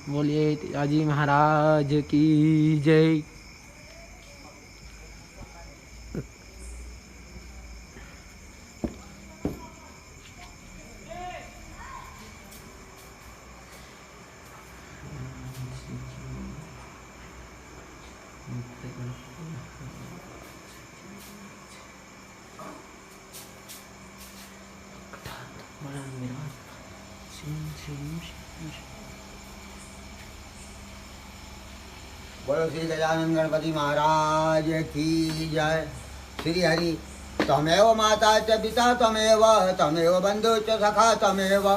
बोलिए तिराजी महाराज की जय। बोलो श्री गजानन गणपति महाराज की जय। श्री हरि तमेव माता च पिता तमेव तमेव बंधु च सखा तमेव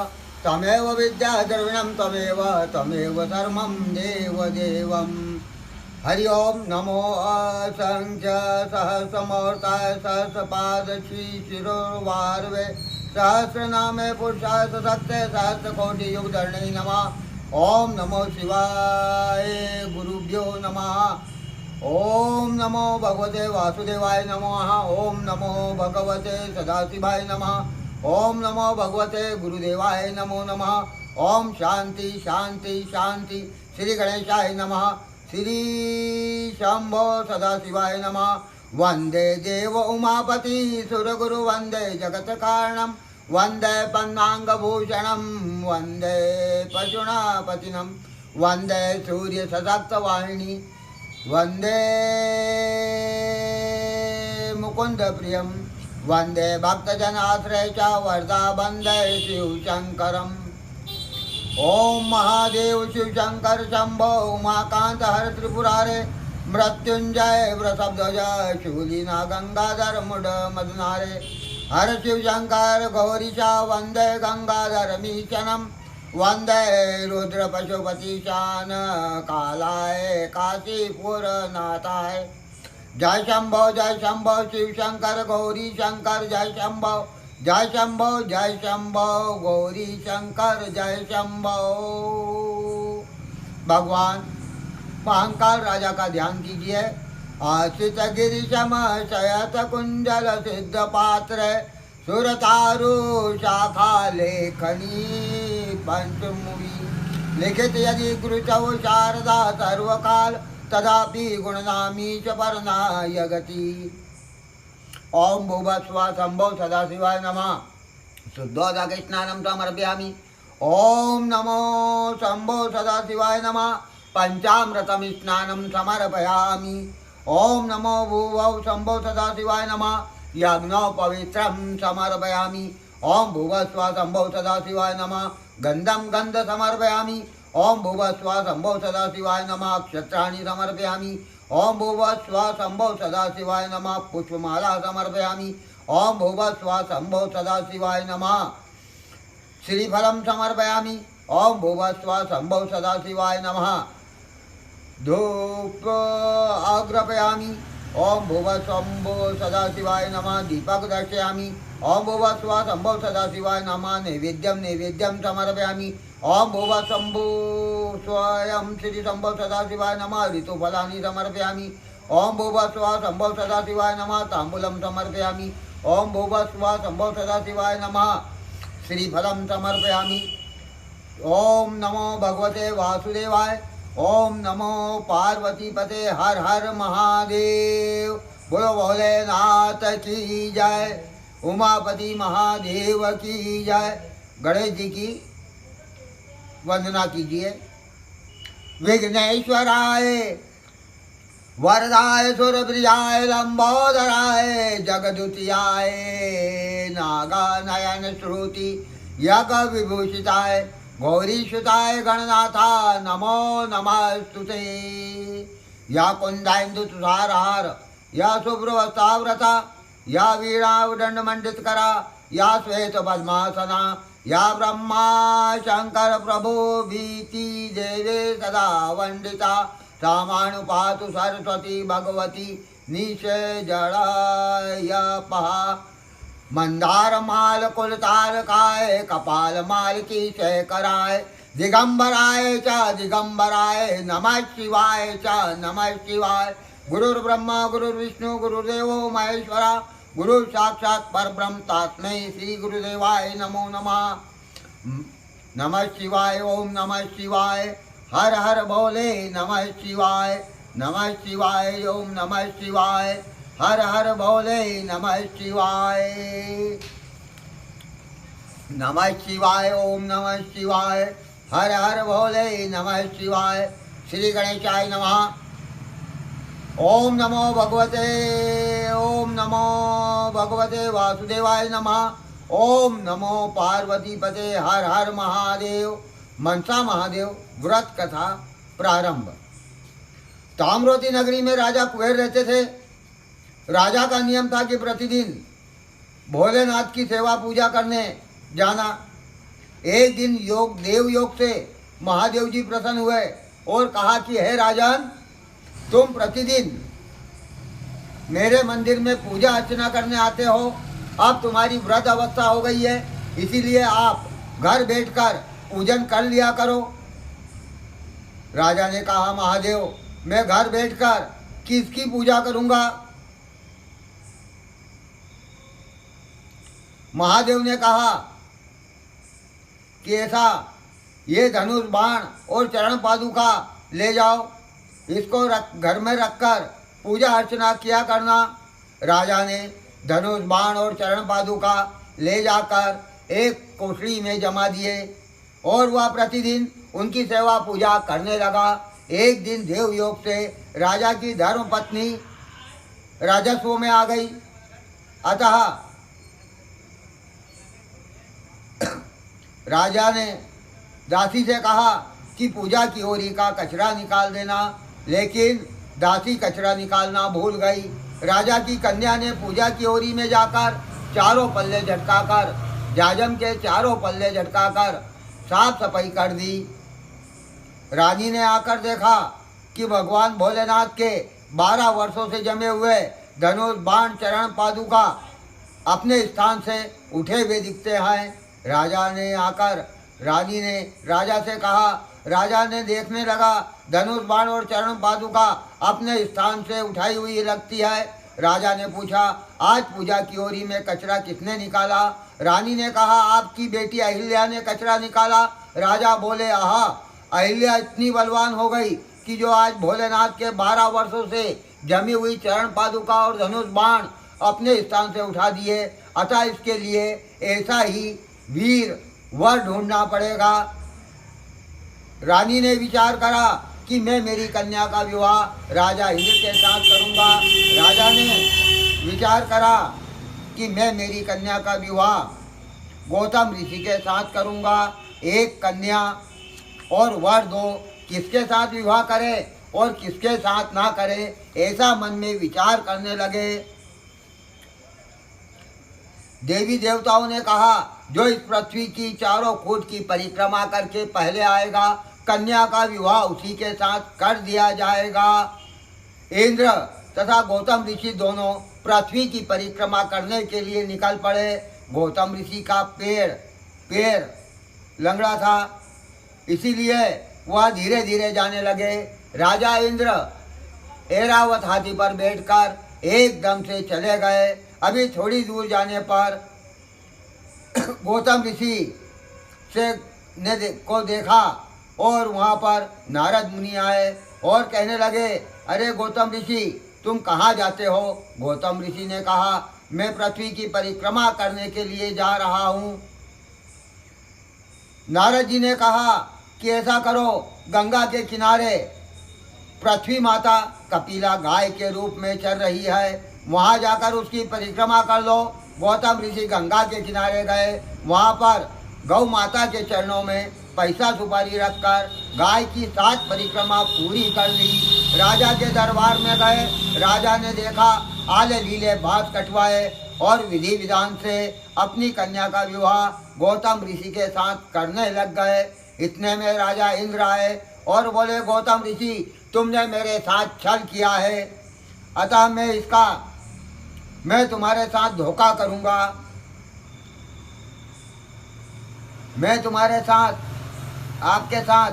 तमेव विद्या द्रविणं तमेव तमेव धर्मं देव देवम्। हरि ओम नमो असंख्य सहस्रमूर्ताय सहस्रपाद श्री शिरोवार्वे सहस्रनामे पुरुषाय सत्य सहस्रकोटि युगधर्णे नमः। ओम नमो शिवाय गुरुभ्यो नमः। ओम नमो भगवते वासुदेवाय नमः। ओम नमो भगवते सदाशिवाय नमः। ओम नमो भगवते गुरुदेवाय नमो नमः। ओम शांति शांति शांति। श्री गणेशाय नमः। श्री शंभो सदाशिवाय नमः। वंदे देव उमापति सुरगुरु वंदे जगत कारणम वंदे पन्नांगभूषणं वंदे पशुनापतिनं वंदे सूर्य सशक्तवाहिनी वंदे मुकुंद प्रियं वंदे भक्तजनाश्रय च वरदा वंदे शिवशंकरम्। ओम महादेव शिवशंकर शंभो उमाकांत हर त्रिपुरारे मृत्युंजय वृषभध्वज शूलिना गंगाधर मुड मदनारे हर शिवशंकर गौरीशा वंदे गंगाधर मीशनम वंदे रुद्र पशुपतिशान कालाय काशीपुर नाथाय। जय शंभो शिवशंकर गौरी शंकर जय शंभो जय शंभो गौरी शंकर जय शंभो। भगवान महाकाल राजा का ध्यान कीजिए। आशित गिरिशम शयत कुंजल सिद्ध पात्र सुरतारु शाखा लेखनी पंचमुवी लिखित यदि गुरुचौ शारदा सर्वकाल तदापि गुणनामी च परनाय गति। ओम भूभस्व शंभो सदाशिवाय नमः। शुद्धोदकस्नानं समर्पयामि। ओम नमो शंभो सदाशिवाय नमः। पंचामृतं स्नानं समर्पयामि। ओम नमो भूवौ शंभो सदाशिवाय नमः। यज्ञो पवित्रं समर्पयामि। ओम भूवस्व शंभो सदाशिवाय नमः। गंधं गंध समर्पयामि। ओम भूवस्व शंभो सदाशिवाय नमः। क्षत्राणि समर्पयामि। ओम भूवस्व शंभो सदाशिवाय नमः। पुष्पमाला समर्पयामि। ओम भूवस्व शंभो सदाशिवाय नमः। श्रीफलं समर्पयामि। ओम भूवस्व शंभो सदाशिवाय नमः। धूप आग्रपयामि। ओम भुवस्वंभो सदाशिवाय नमः। दीपक दर्शयामि। ओम भुवस्व शंभो सदाशिवाय नमः। नैवेद्यं समर्पयामि। ओम भुवस्वंभो स्वयं श्री शंभो सदाशिवाय नमः। ऋतुफलानि समर्पयामि। ओम भुवस्व शंभो सदाशिवाय नमः। तांबूलं समर्पयामि। ओम भुवस्व शंभो सदाशिवाय नमः। श्रीफलं समर्पयामि। ओम नमो भगवते वासुदेवाय। ओम नमो पार्वती पते हर हर महादेव। बोलो भोलेनाथ की जय। उमापति महादेव की जय। गणेश जी की वंदना कीजिए। विघ्नेश्वराय वरदाय सुरप्रियाय लंबोदराय जगदुतियाय नागानयन श्रुति यग विभूषिताय गौरीसुताय गणनाथा नमो नमस्तुते। या कुंदाइंदु तुषारहार या शुभ्रवस्त्राव्रता या वीणा उदंडमंडित करा या श्वेत पद्मासना या ब्रह्मा शंकर प्रभु भीति देवे सदा वंदिता सामानुपातु सरस्वती भगवती निशे जड़ाय पहा। मंदार माल कुल तारकाय कपाल माल की शेखराय दिगंबराय च दिगंबराय नमः शिवाय च नमः शिवाय। गुरुर्ब्रह्मा गुरुर्विष्णु गुरुदेवो महेश्वरा गुरु साक्षात् परब्रह्म तस्मै श्री गुरुदेवाय नमो नमः। नमः शिवाय। ओम नमः शिवाय। हर हर भोले नमः शिवाय, नमः शिवाय, ओम नमः शिवाय, हर हर भोले नमः शिवाय, नमः शिवाय, ओम नमः शिवाय, हर हर भोले नमः शिवाय। श्री गणेशाय नमः। ओम नमो भगवते, ओम नमो भगवते वासुदेवाय नमः। ओम नमो पार्वती पते, हर हर महादेव। मनसा महादेव व्रत कथा प्रारंभ। ताम्रवती नगरी में राजा कुबेर रहते थे। राजा का नियम था कि प्रतिदिन भोलेनाथ की सेवा पूजा करने जाना। एक दिन देव योग से महादेव जी प्रसन्न हुए और कहा कि हे राजन, तुम प्रतिदिन मेरे मंदिर में पूजा अर्चना करने आते हो, अब तुम्हारी व्रत अवस्था हो गई है, इसीलिए आप घर बैठकर पूजन कर लिया करो। राजा ने कहा, महादेव, मैं घर बैठकर किसकी पूजा करूंगा? महादेव ने कहा कि ऐसा, ये धनुष बाण और चरण पादुका ले जाओ, इसको घर में रखकर पूजा अर्चना किया करना। राजा ने धनुष बाण और चरण पादुका ले जाकर एक कोठरी में जमा दिए और वह प्रतिदिन उनकी सेवा पूजा करने लगा। एक दिन देव योग से राजा की धर्म पत्नी राजस्व में आ गई, अतः राजा ने दासी से कहा कि पूजा की ओरी का कचरा निकाल देना, लेकिन दासी कचरा निकालना भूल गई। राजा की कन्या ने पूजा की ओरी में जाकर चारों पल्ले झटकाकर, जाजम के चारों पल्ले झटकाकर साफ सफाई कर दी। रानी ने आकर देखा कि भगवान भोलेनाथ के 12 वर्षों से जमे हुए धनुष बाण चरण पादुका अपने स्थान से उठे हुए दिखते हैं। राजा ने आकर रानी ने राजा से कहा। राजा ने देखने लगा, धनुष बाण और चरण पादुका अपने स्थान से उठाई हुई लगती है। राजा ने पूछा, आज पूजा की ओरी में कचरा किसने निकाला? रानी ने कहा, आपकी बेटी अहिल्या ने कचरा निकाला। राजा बोले, आहा, अहिल्या इतनी बलवान हो गई कि जो आज भोलेनाथ के 12 वर्षों से जमी हुई चरण पादुका और धनुष बाण अपने स्थान से उठा दिए, अतः इसके लिए ऐसा ही वीर वर ढूंढना पड़ेगा। रानी ने विचार करा कि मैं मेरी कन्या का विवाह राजा इंद्र के साथ करूंगा। राजा ने विचार करा कि मैं मेरी कन्या का विवाह गौतम ऋषि के साथ करूंगा। एक कन्या और वर दो, किसके साथ विवाह करे और किसके साथ ना करे, ऐसा मन में विचार करने लगे। देवी देवताओं ने कहा, जो इस पृथ्वी की चारों कूट की परिक्रमा करके पहले आएगा, कन्या का विवाह उसी के साथ कर दिया जाएगा। इंद्र तथा गौतम ऋषि दोनों पृथ्वी की परिक्रमा करने के लिए निकल पड़े। गौतम ऋषि का पैर लंगड़ा था, इसीलिए वह धीरे धीरे जाने लगे। राजा इंद्र ऐरावत हाथी पर बैठकर एकदम से चले गए। अभी थोड़ी दूर जाने पर गौतम ऋषि को देखा और वहाँ पर नारद मुनि आए और कहने लगे, अरे गौतम ऋषि, तुम कहाँ जाते हो? गौतम ऋषि ने कहा, मैं पृथ्वी की परिक्रमा करने के लिए जा रहा हूँ। नारद जी ने कहा कि ऐसा करो, गंगा के किनारे पृथ्वी माता कपिला गाय के रूप में चल रही है, वहाँ जाकर उसकी परिक्रमा कर लो। गौतम ऋषि गंगा के किनारे गए, वहाँ पर गौ माता के चरणों में पैसा सुपारी रखकर गाय की 7 परिक्रमा पूरी कर ली। राजा के दरबार में गए। राजा ने देखा, आले लीले बात कटवाए और विधि विधान से अपनी कन्या का विवाह गौतम ऋषि के साथ करने लग गए। इतने में राजा इंद्र आए और बोले, गौतम ऋषि, तुमने मेरे साथ छल किया है, अतः मैं तुम्हारे साथ धोखा करूंगा। मैं तुम्हारे साथ, आपके साथ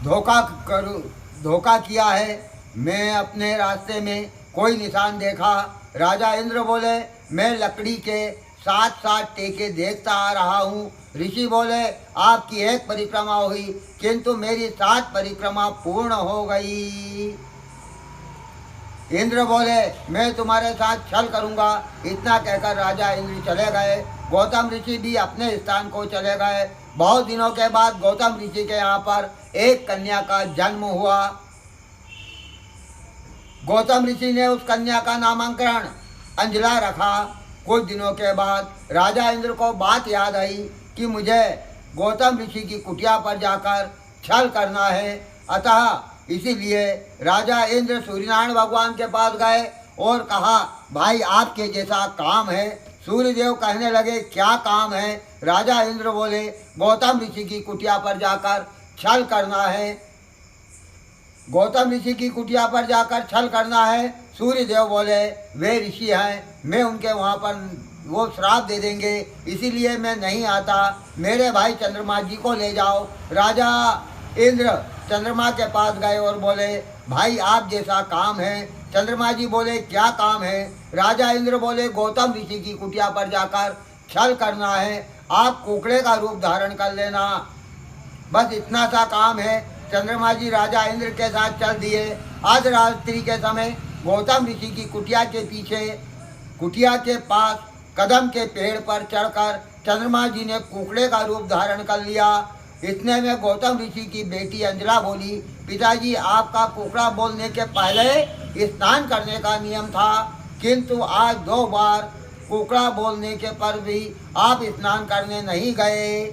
धोखा किया है। मैं अपने रास्ते में कोई निशान देखा। राजा इंद्र बोले, मैं लकड़ी के 7-7 टेके देखता आ रहा हूँ, ऋषि बोले आपकी एक परिक्रमा हुई किंतु मेरी 7 परिक्रमा पूर्ण हो गई। इंद्र बोले मैं तुम्हारे साथ छल करूंगा। इतना कहकर राजा इंद्र चले गए। गौतम ऋषि भी अपने स्थान को चले गए। बहुत दिनों के बाद गौतम ऋषि के यहाँ पर एक कन्या का जन्म हुआ। गौतम ऋषि ने उस कन्या का नामकरण अंजला रखा। कुछ दिनों के बाद राजा इंद्र को बात याद आई कि मुझे गौतम ऋषि की कुटिया पर जाकर छल करना है। अतः इसीलिए राजा इंद्र सूर्यनारायण भगवान के पास गए और कहा भाई आपके जैसा काम है। सूर्यदेव कहने लगे क्या काम है? राजा इंद्र बोले गौतम ऋषि की कुटिया पर जाकर छल करना है। गौतम ऋषि की कुटिया पर जाकर छल करना है। सूर्यदेव बोले वे ऋषि हैं, मैं उनके वहाँ पर वो श्राप दे देंगे, इसीलिए मैं नहीं आता। मेरे भाई चंद्रमा जी को ले जाओ। राजा इंद्र चंद्रमा के पास गए और बोले भाई आप जैसा काम है। चंद्रमा जी बोले क्या काम है? राजा इंद्र बोले गौतम ऋषि की कुटिया पर जाकर छल करना है, आप कुकड़े का रूप धारण कर लेना, बस इतना सा काम है। चंद्रमा जी राजा इंद्र के साथ चल दिए। आज रात्रि के समय गौतम ऋषि की कुटिया के पीछे, कुटिया के पास कदम के पेड़ पर चढ़कर चंद्रमा जी ने कुकड़े का रूप धारण कर लिया। इतने में गौतम ऋषि की बेटी अंजला बोली पिताजी आपका कुकड़ा बोलने के पहले स्नान करने का नियम था, किंतु आज 2 बार कुकड़ा बोलने के पर भी आप स्नान करने नहीं गए।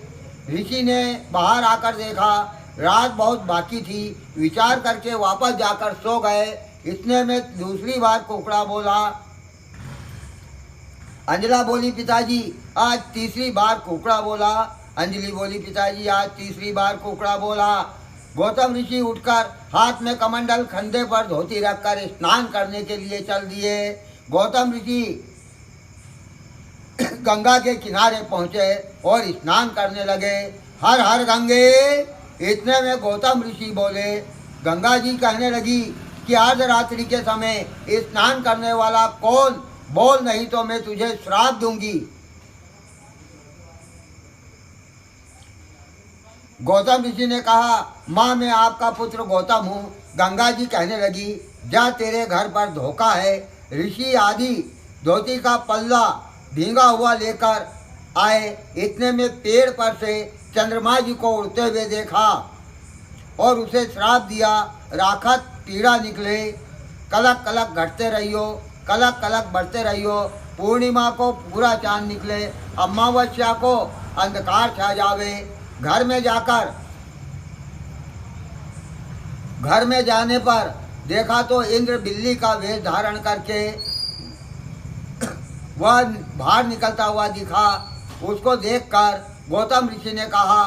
ऋषि ने बाहर आकर देखा रात बहुत बाकी थी, विचार करके वापस जाकर सो गए। इतने में दूसरी बार कुकड़ा बोला। अंजला बोली पिताजी आज तीसरी बार कुकड़ा बोला। अंजलि बोली पिताजी आज तीसरी बार कुकड़ा बोला। गौतम ऋषि उठकर हाथ में कमंडल, कंधे पर धोती रखकर स्नान करने के लिए चल दिए। गौतम ऋषि गंगा के किनारे पहुँचे और स्नान करने लगे। हर हर गंगे। इतने में गौतम ऋषि बोले, गंगा जी कहने लगी कि आज रात्रि के समय स्नान करने वाला कौन? बोल नहीं तो मैं तुझे श्राप दूंगी। गौतम ऋषि ने कहा माँ मैं आपका पुत्र गौतम हूँ। गंगा जी कहने लगी जा तेरे घर पर धोखा है। ऋषि आदि धोती का पल्ला भींगा हुआ लेकर आए। इतने में पेड़ पर से चंद्रमा जी को उड़ते हुए देखा और उसे श्राप दिया, राखत पीड़ा निकले, कलक कलक घटते रहियो, कलक कलक बढ़ते रहियो। पूर्णिमा को पूरा चांद निकले, अमावस्या को अंधकार छा जावे। घर में जाने पर देखा तो इंद्र बिल्ली का वेश धारण करके वह बाहर निकलता हुआ दिखा। उसको देखकर गौतम ऋषि ने कहा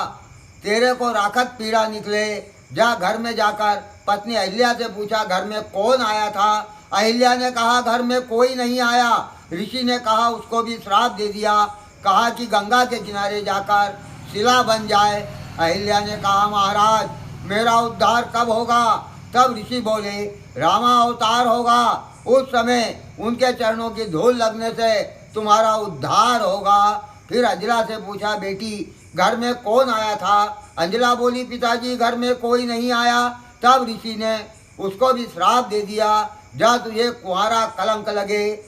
तेरे को राखत पीड़ा निकले, जा घर में जाकर पत्नी अहिल्या से पूछा घर में कौन आया था। अहिल्या ने कहा घर में कोई नहीं आया। ऋषि ने कहा उसको भी श्राप दे दिया, कहा कि गंगा के किनारे जाकर शिला बन जाए। अहिल्या ने कहा महाराज मेरा उद्धार कब होगा? तब ऋषि बोले रामा अवतार होगा, उस समय उनके चरणों की धूल लगने से तुम्हारा उद्धार होगा। फिर अंजला से पूछा बेटी घर में कौन आया था? अंजला बोली पिताजी घर में कोई नहीं आया। तब ऋषि ने उसको भी श्राप दे दिया, जा तुझे कुंवारा कलंक लगे,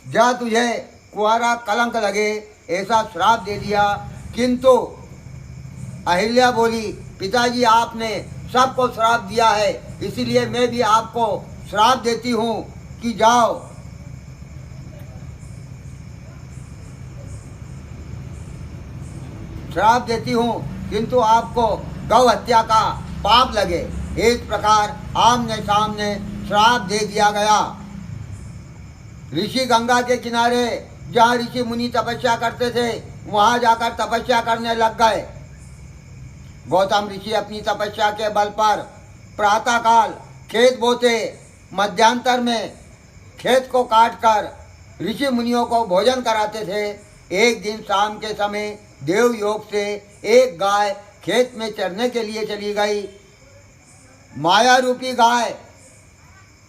जा तुझे कुंवारा कलंक लगे, ऐसा श्राप दे दिया। किंतु अहिल्या बोली पिताजी आपने सबको श्राप दिया है, इसीलिए मैं भी आपको श्राप देती हूँ कि जाओ श्राप देती हूँ, किंतु आपको गौ हत्या का पाप लगे। इस प्रकार आमने सामने श्राप दे दिया गया। ऋषि गंगा के किनारे जहाँ ऋषि मुनि तपस्या करते थे वहाँ जाकर तपस्या करने लग गए। गौतम ऋषि अपनी तपस्या के बल पर प्रातःकाल खेत बोते, मध्यांतर में खेत को काटकर ऋषि मुनियों को भोजन कराते थे। एक दिन शाम के समय देव योग से एक गाय खेत में चरने के लिए चली गई। माया रूपी गाय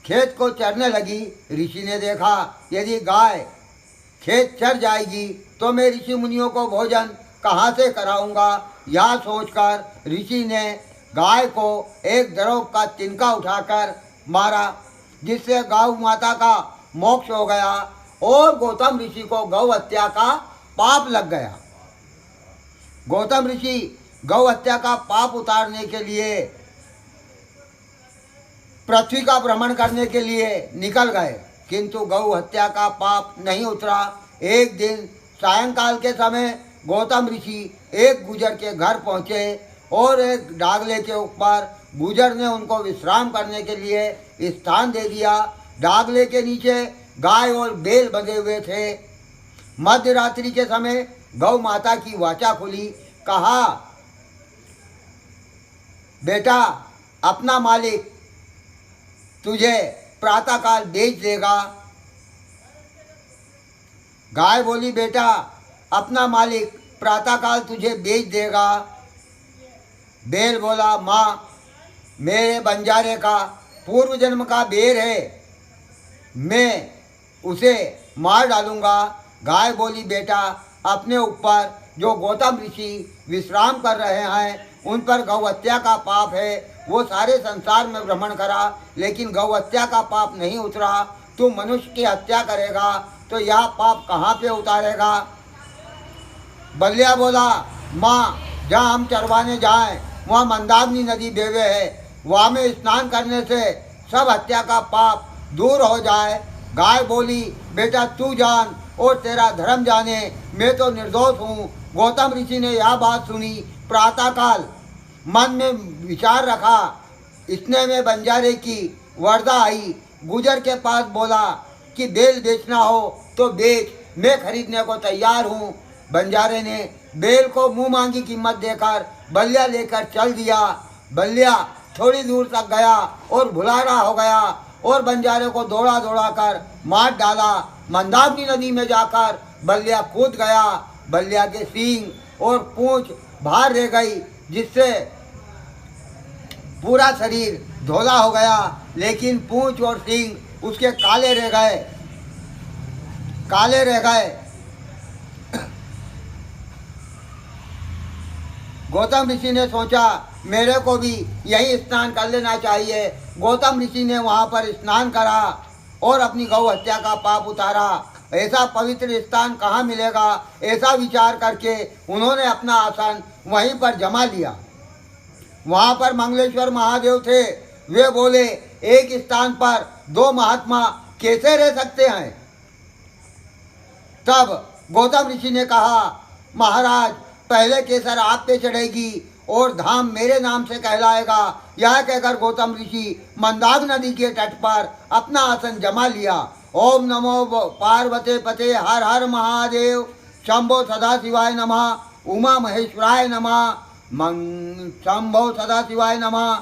खेत को चरने लगी। ऋषि ने देखा यदि गाय खेत चर जाएगी तो मैं ऋषि मुनियों को भोजन कहाँ से कराऊंगा। यह सोचकर ऋषि ने गाय को एक द्रव का तिनका उठाकर मारा, जिससे गौ माता का मोक्ष हो गया और गौतम ऋषि को गौ हत्या का पाप लग गया। गौतम ऋषि गौ हत्या का पाप उतारने के लिए पृथ्वी का भ्रमण करने के लिए निकल गए, किंतु गौ हत्या का पाप नहीं उतरा। एक दिन सायंकाल के समय गौतम ऋषि एक गुजर के घर पहुँचे और एक डागले के ऊपर गुजर ने उनको विश्राम करने के लिए स्थान दे दिया। डागले के नीचे गाय और बैल बंधे हुए थे। मध्य रात्रि के समय गौ माता की वाचा खुली, कहा, बेटा अपना मालिक तुझे प्रातःकाल बेच देगा। गाय बोली, बेटा अपना मालिक प्रातःकाल तुझे बेच देगा। बैल बोला, माँ मेरे बंजारे का पूर्व जन्म का बेर है, मैं उसे मार डालूंगा। गाय बोली, बेटा अपने ऊपर जो गौतम ऋषि विश्राम कर रहे हैं उन पर गौ हत्या का पाप है। वो सारे संसार में भ्रमण करा लेकिन गौ हत्या का पाप नहीं उतरा। तू मनुष्य की हत्या करेगा तो यह पाप कहाँ पे उतारेगा। बलिया बोला, माँ जहाँ हम चरवाने जाएं वहाँ मंदाकिनी नदी बेवे है, वहाँ में स्नान करने से सब हत्या का पाप दूर हो जाए। गाय बोली, बेटा तू जान और तेरा धर्म जाने, मैं तो निर्दोष हूँ। गौतम ऋषि ने यह बात सुनी। प्रातःकाल मन में विचार रखा, इतने में बंजारे की वर्दा आई। गुजर के पास बोला कि बैल बेचना हो तो बेच, मैं खरीदने को तैयार हूँ। बंजारे ने बैल को मुँह मांगी कीमत देकर बलिया लेकर चल दिया। बलिया थोड़ी दूर तक गया और भुलारा हो गया और बंजारे को दौड़ा दौड़ा कर मार डाला। मंदाकिनी नदी में जाकर बलिया कूद गया। बलिया के सींग और पूंछ बाहर रह गई, जिससे पूरा शरीर धोला हो गया, लेकिन पूंछ और सींग उसके काले रह गए, काले रह गए। गौतम ऋषि ने सोचा मेरे को भी यही स्नान कर लेना चाहिए। गौतम ऋषि ने वहाँ पर स्नान करा और अपनी गौ हत्या का पाप उतारा। ऐसा पवित्र स्थान कहाँ मिलेगा, ऐसा विचार करके उन्होंने अपना आसन वहीं पर जमा लिया। वहाँ पर मंगलेश्वर महादेव थे। वे बोले, एक स्थान पर दो महात्मा कैसे रह सकते हैं। तब गौतम ऋषि ने कहा, महाराज पहले केसर आप पे चढ़ेगी और धाम मेरे नाम से कहलाएगा। यह कहकर गौतम ऋषि मंदाकिनी नदी के तट पर अपना आसन जमा लिया। ओम नमो पार्वते पते हर हर महादेव, शंभो सदा शिवाय नमः, उमा महेश्वराय नमः, शंभो सदा शिवाय नमः।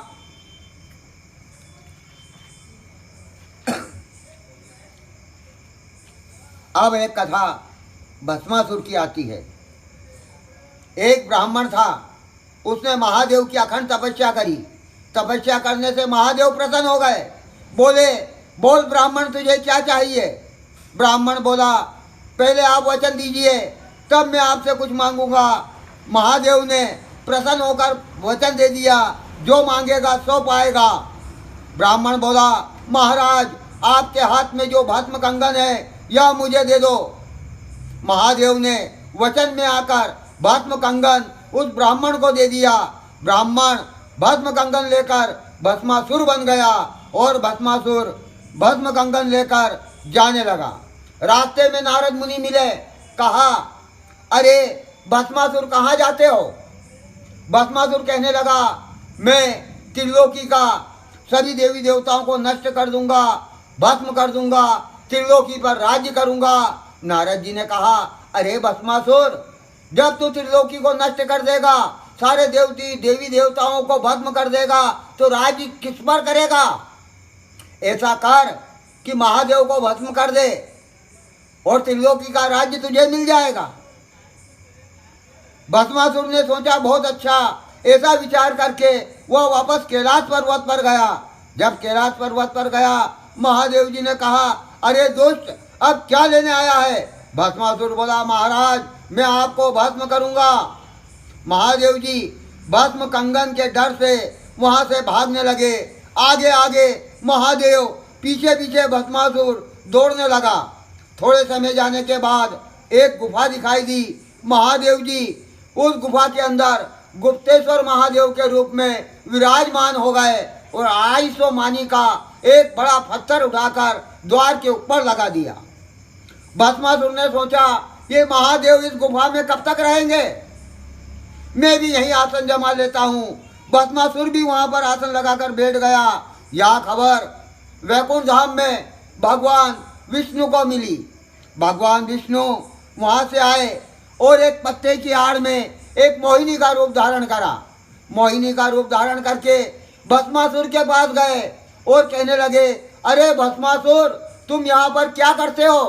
अब एक कथा भस्मासुर की आती है। एक ब्राह्मण था, उसने महादेव की अखंड तपस्या करी। तपस्या करने से महादेव प्रसन्न हो गए। बोले, बोल ब्राह्मण तुझे क्या चाहिए। ब्राह्मण बोला, पहले आप वचन दीजिए तब मैं आपसे कुछ मांगूंगा। महादेव ने प्रसन्न होकर वचन दे दिया, जो मांगेगा सो पाएगा। ब्राह्मण बोला, महाराज आपके हाथ में जो भस्म कंगन है यह मुझे दे दो। महादेव ने वचन में आकर भस्म कंगन उस ब्राह्मण को दे दिया। ब्राह्मण भस्म कंगन लेकर भस्मासुर बन गया और भस्मासुर भस्म कंगन लेकर जाने लगा। रास्ते में नारद मुनि मिले। कहा, अरे भस्मासुर कहाँ जाते हो। भस्मासुर कहने लगा, मैं त्रिलोकी का सभी देवी देवताओं को नष्ट कर दूंगा, भस्म कर दूंगा, त्रिलोकी पर राज्य करूंगा। नारद जी ने कहा, अरे भस्मासुर, जब तू त्रिलोकी को नष्ट कर देगा, सारे देवी देवताओं को भस्म कर देगा, तो राज्य किस पर करेगा। ऐसा कर कि महादेव को भस्म कर दे और त्रिलोकी का राज्य तुझे मिल जाएगा। भस्मासुर ने सोचा, बहुत अच्छा। ऐसा विचार करके वह वापस कैलाश पर्वत पर गया। जब कैलाश पर्वत पर गया, महादेव जी ने कहा, अरे दोस्त, अब क्या लेने आया है। भस्मासुर बोला, महाराज मैं आपको भस्म करूंगा। महादेव जी भस्म कंगन के डर से वहां से भागने लगे। आगे आगे महादेव, पीछे पीछे भस्मासुर दौड़ने लगा। थोड़े समय जाने के बाद एक गुफा दिखाई दी। महादेव जी उस गुफा के अंदर गुप्तेश्वर महादेव के रूप में विराजमान हो गए और 250 मानी का एक बड़ा पत्थर उठाकर द्वार के ऊपर लगा दिया। भस्मासुर ने सोचा, ये महादेव इस गुफा में कब तक रहेंगे, मैं भी यहीं आसन जमा लेता हूँ। भस्मासुर भी वहां पर आसन लगाकर बैठ गया। यह खबर वैकुंठ धाम में भगवान विष्णु को मिली। भगवान विष्णु वहां से आए और एक पत्ते की आड़ में एक मोहिनी का रूप धारण करा। मोहिनी का रूप धारण करके भस्मासुर के पास गए और कहने लगे, अरे भस्मासुर तुम यहाँ पर क्या करते हो।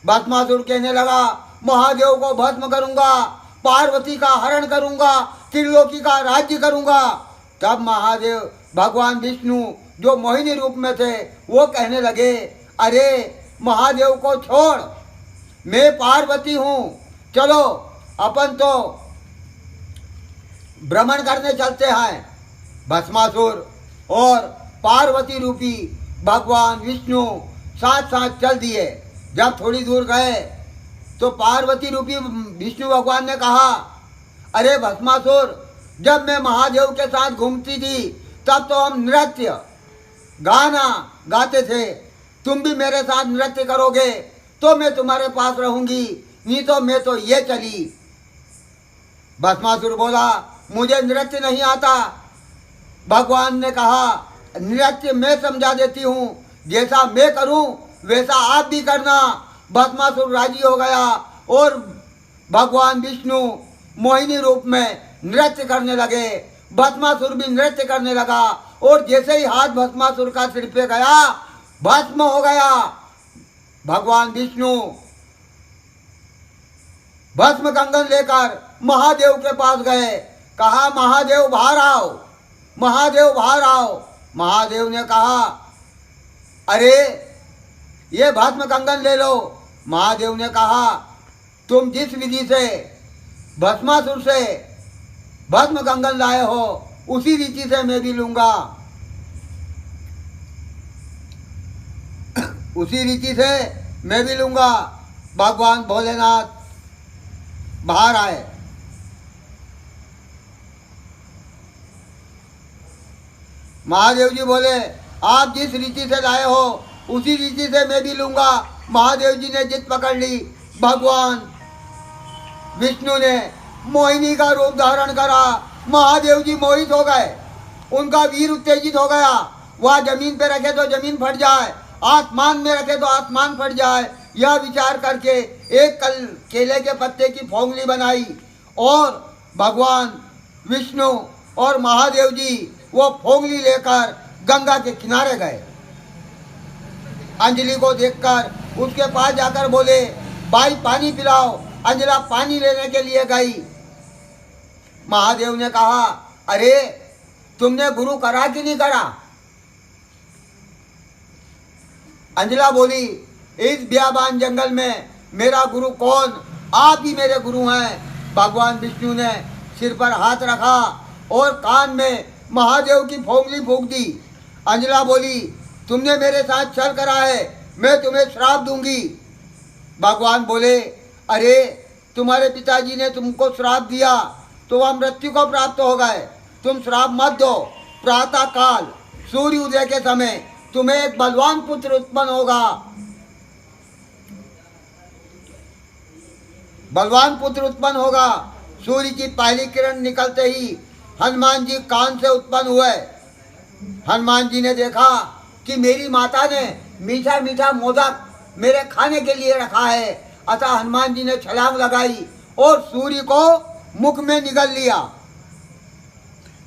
भस्मासुर कहने लगा, महादेव को भस्म करूंगा, पार्वती का हरण करूंगा, त्रिलोकी का राज्य करूंगा। तब महादेव भगवान विष्णु जो मोहिनी रूप में थे वो कहने लगे, अरे महादेव को छोड़, मैं पार्वती हूँ, चलो अपन तो भ्रमण करने चलते हैं। भस्मासुर और पार्वती रूपी भगवान विष्णु साथ साथ चल दिए। जब थोड़ी दूर गए तो पार्वती रूपी विष्णु भगवान ने कहा, अरे भस्मासुर जब मैं महादेव के साथ घूमती थी तब तो हम नृत्य गाना गाते थे, तुम भी मेरे साथ नृत्य करोगे तो मैं तुम्हारे पास रहूंगी, नहीं तो मैं तो ये चली। भस्मासुर बोला, मुझे नृत्य नहीं आता। भगवान ने कहा, नृत्य मैं समझा देती हूँ, जैसा मैं करूँ वैसा आप भी करना। भस्मासुर राजी हो गया और भगवान विष्णु मोहिनी रूप में नृत्य करने लगे। भस्मासुर भी नृत्य करने लगा और जैसे ही हाथ भस्मासुर का सिर पे गया भस्म हो गया। भगवान विष्णु भस्म कंगन लेकर महादेव के पास गए। कहा, महादेव बाहर आओ, महादेव बाहर आओ। महादेव ने कहा, अरे ये भस्म कंगन ले लो। महादेव ने कहा, तुम जिस विधि से भस्मासुर से भस्म कंगन लाए हो उसी रीति से मैं भी लूंगा, उसी रीति से मैं भी लूंगा। भगवान भोलेनाथ बाहर आए। महादेव जी बोले, आप जिस रीति से लाए हो उसी रीति से मैं भी लूंगा। महादेव जी ने जिद पकड़ ली। भगवान विष्णु ने मोहिनी का रूप धारण करा। महादेव जी मोहित हो गए, उनका वीर उत्तेजित हो गया। वह जमीन पे रखे तो जमीन फट जाए, आसमान में रखे तो आसमान फट जाए, यह विचार करके एक केले के पत्ते की फोंगली बनाई और भगवान विष्णु और महादेव जी वो फोंगली लेकर गंगा के किनारे गए। अंजलि को देखकर उसके पास जाकर बोले, भाई पानी पिलाओ। अंजला पानी लेने के लिए गई। महादेव ने कहा, अरे तुमने गुरु करा कि नहीं करा। अंजला बोली, इस बियाबान जंगल में मेरा गुरु कौन, आप ही मेरे गुरु हैं। भगवान विष्णु ने सिर पर हाथ रखा और कान में महादेव की फोंगली फूंक दी। अंजला बोली, तुमने मेरे साथ छल करा है, मैं तुम्हें श्राप दूंगी। भगवान बोले, अरे तुम्हारे पिताजी ने तुमको श्राप दिया तो वह मृत्यु को प्राप्त हो गए, तुम श्राप मत दो। प्रातः काल सूर्य उदय के समय तुम्हें एक बलवान पुत्र उत्पन्न होगा। बलवान पुत्र उत्पन्न होगा। सूर्य की पहली किरण निकलते ही हनुमान जी कान से उत्पन्न हुए। हनुमान जी ने देखा कि मेरी माता ने मीठा मीठा मोदक मेरे खाने के लिए रखा है। अतः हनुमान जी ने छलांग लगाई और सूर्य को मुख में निगल लिया।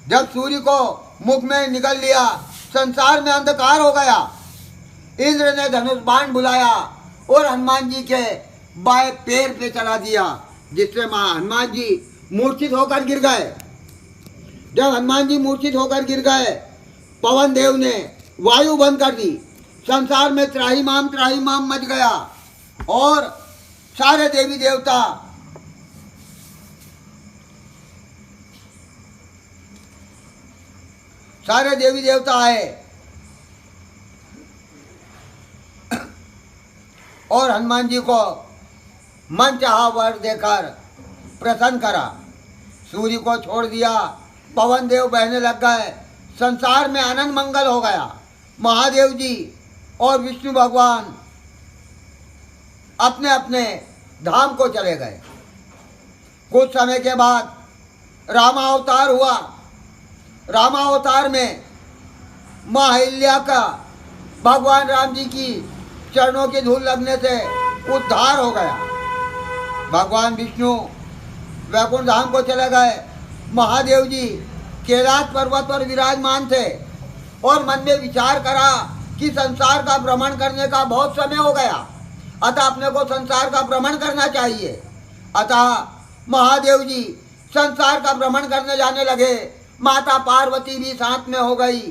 जब सूर्य को मुख में निगल लिया, संसार में अंधकार हो गया। इंद्र ने धनुष बाण बुलाया और हनुमान जी के बाएं पैर पे चला दिया, जिससे हनुमान जी मूर्छित होकर गिर गए। जब हनुमान जी मूर्छित होकर गिर गए, पवन देव ने वायु बंद कर दी। संसार में त्राहिमाम मच गया और सारे देवी देवता आए और हनुमान जी को मन चाहा वर देकर प्रसन्न करा। सूर्य को छोड़ दिया, पवन देव बहने लग गए, संसार में आनंद मंगल हो गया। महादेव जी और विष्णु भगवान अपने अपने धाम को चले गए। कुछ समय के बाद रामावतार हुआ। रामावतार में माँ अहिल्या का भगवान राम जी की चरणों की धूल लगने से उद्धार हो गया। भगवान विष्णु वैकुंठ धाम को चले गए। महादेव जी कैलाश पर्वत पर विराजमान थे और मन में विचार करा कि संसार का भ्रमण करने का बहुत समय हो गया, अतः अपने को संसार का भ्रमण करना चाहिए। अतः महादेव जी संसार का भ्रमण करने जाने लगे। माता पार्वती भी साथ में हो गई।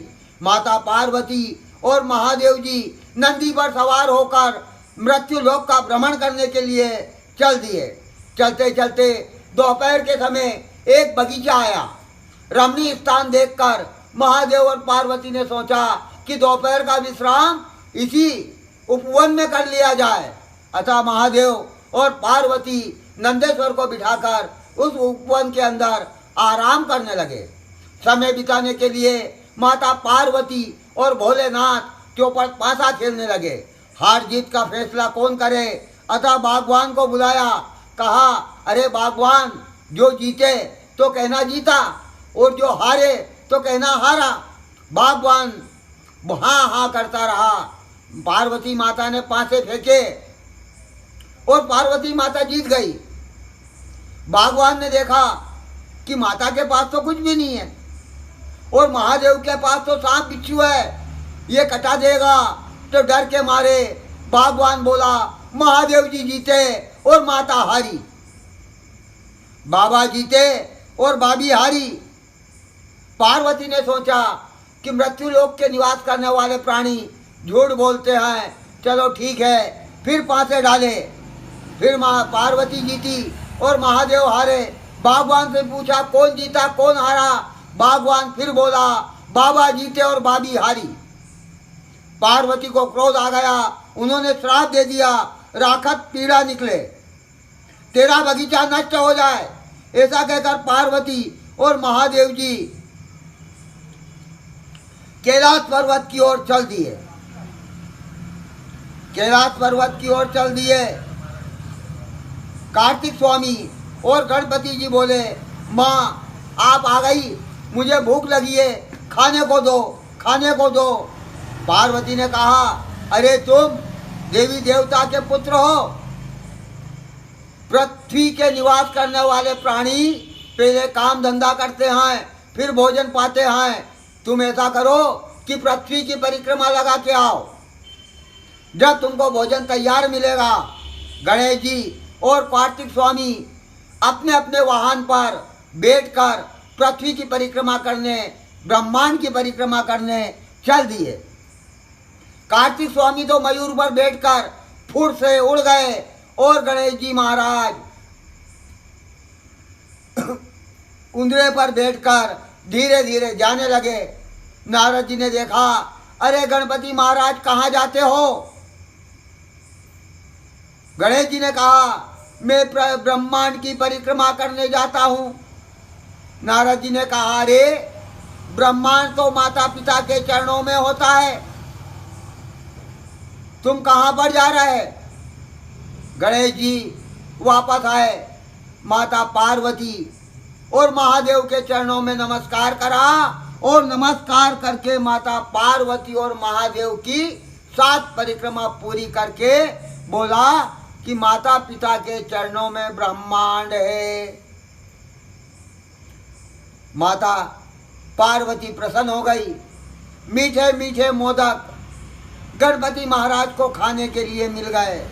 माता पार्वती और महादेव जी नंदी पर सवार होकर मृत्यु लोक का भ्रमण करने के लिए चल दिए। चलते चलते दोपहर के समय एक बगीचा आया। रमणीय स्थान देखकर महादेव और पार्वती ने सोचा कि दोपहर का विश्राम इसी उपवन में कर लिया जाए। अतः महादेव और पार्वती नंदेश्वर को बिठाकर उस उपवन के अंदर आराम करने लगे। समय बिताने के लिए माता पार्वती और भोलेनाथ चौपड़ पासा खेलने लगे। हार जीत का फैसला कौन करे, अतः बागवान को बुलाया। कहा, अरे बागवान, जो जीते तो कहना जीता और जो हारे तो कहना हारा। बागवान हाँ हाँ करता रहा। पार्वती माता ने पासे फेंके और पार्वती माता जीत गई। बागवान ने देखा कि माता के पास तो कुछ भी नहीं है और महादेव के पास तो सांप बिच्छू है, ये कटा देगा। तो डर के मारे बागवान बोला, महादेव जी जीते और माता हारी। बाबा जीते और बाबी हारी। पार्वती ने सोचा कि मृत्यु लोक के निवास करने वाले प्राणी झूठ बोलते हैं, चलो ठीक है, फिर पासे डाले। फिर पार्वती जीती और महादेव हारे। बागवान से पूछा कौन जीता कौन हारा। बागवान फिर बोला, बाबा जीते और बाबी हारी। पार्वती को क्रोध आ गया। उन्होंने श्राप दे दिया, राखत पीड़ा निकले, तेरा बगीचा नष्ट हो जाए। ऐसा कहकर पार्वती और महादेव जी कैलाश पर्वत की ओर चल दिए। कैलाश पर्वत की ओर चल दिए। कार्तिक स्वामी और गणपति जी बोले, माँ आप आ गई, मुझे भूख लगी है, खाने को दो, खाने को दो। पार्वती ने कहा, अरे तुम देवी देवता के पुत्र हो। पृथ्वी के निवास करने वाले प्राणी पहले काम धंधा करते हैं, फिर भोजन पाते हैं। तुम ऐसा करो कि पृथ्वी की परिक्रमा लगा के आओ, जब तुमको भोजन तैयार मिलेगा। गणेश जी और कार्तिक स्वामी अपने अपने वाहन पर बैठकर पृथ्वी की परिक्रमा करने, ब्रह्मांड की परिक्रमा करने चल दिए। कार्तिक स्वामी तो मयूर पर बैठकर फुर से उड़ गए और गणेश जी महाराज कुंदरे पर बैठकर धीरे धीरे जाने लगे। नारद जी ने देखा, अरे गणपति महाराज कहाँ जाते हो? गणेश जी ने कहा, मैं ब्रह्मांड की परिक्रमा करने जाता हूँ। नारद जी ने कहा, अरे ब्रह्मांड तो माता पिता के चरणों में होता है, तुम कहाँ पर जा रहे? गणेश जी वापस आए। माता पार्वती और महादेव के चरणों में नमस्कार करा और नमस्कार करके माता पार्वती और महादेव की 7 परिक्रमा पूरी करके बोला कि माता पिता के चरणों में ब्रह्मांड है। माता पार्वती प्रसन्न हो गई। मीठे मीठे मोदक गणपति महाराज को खाने के लिए मिल गए।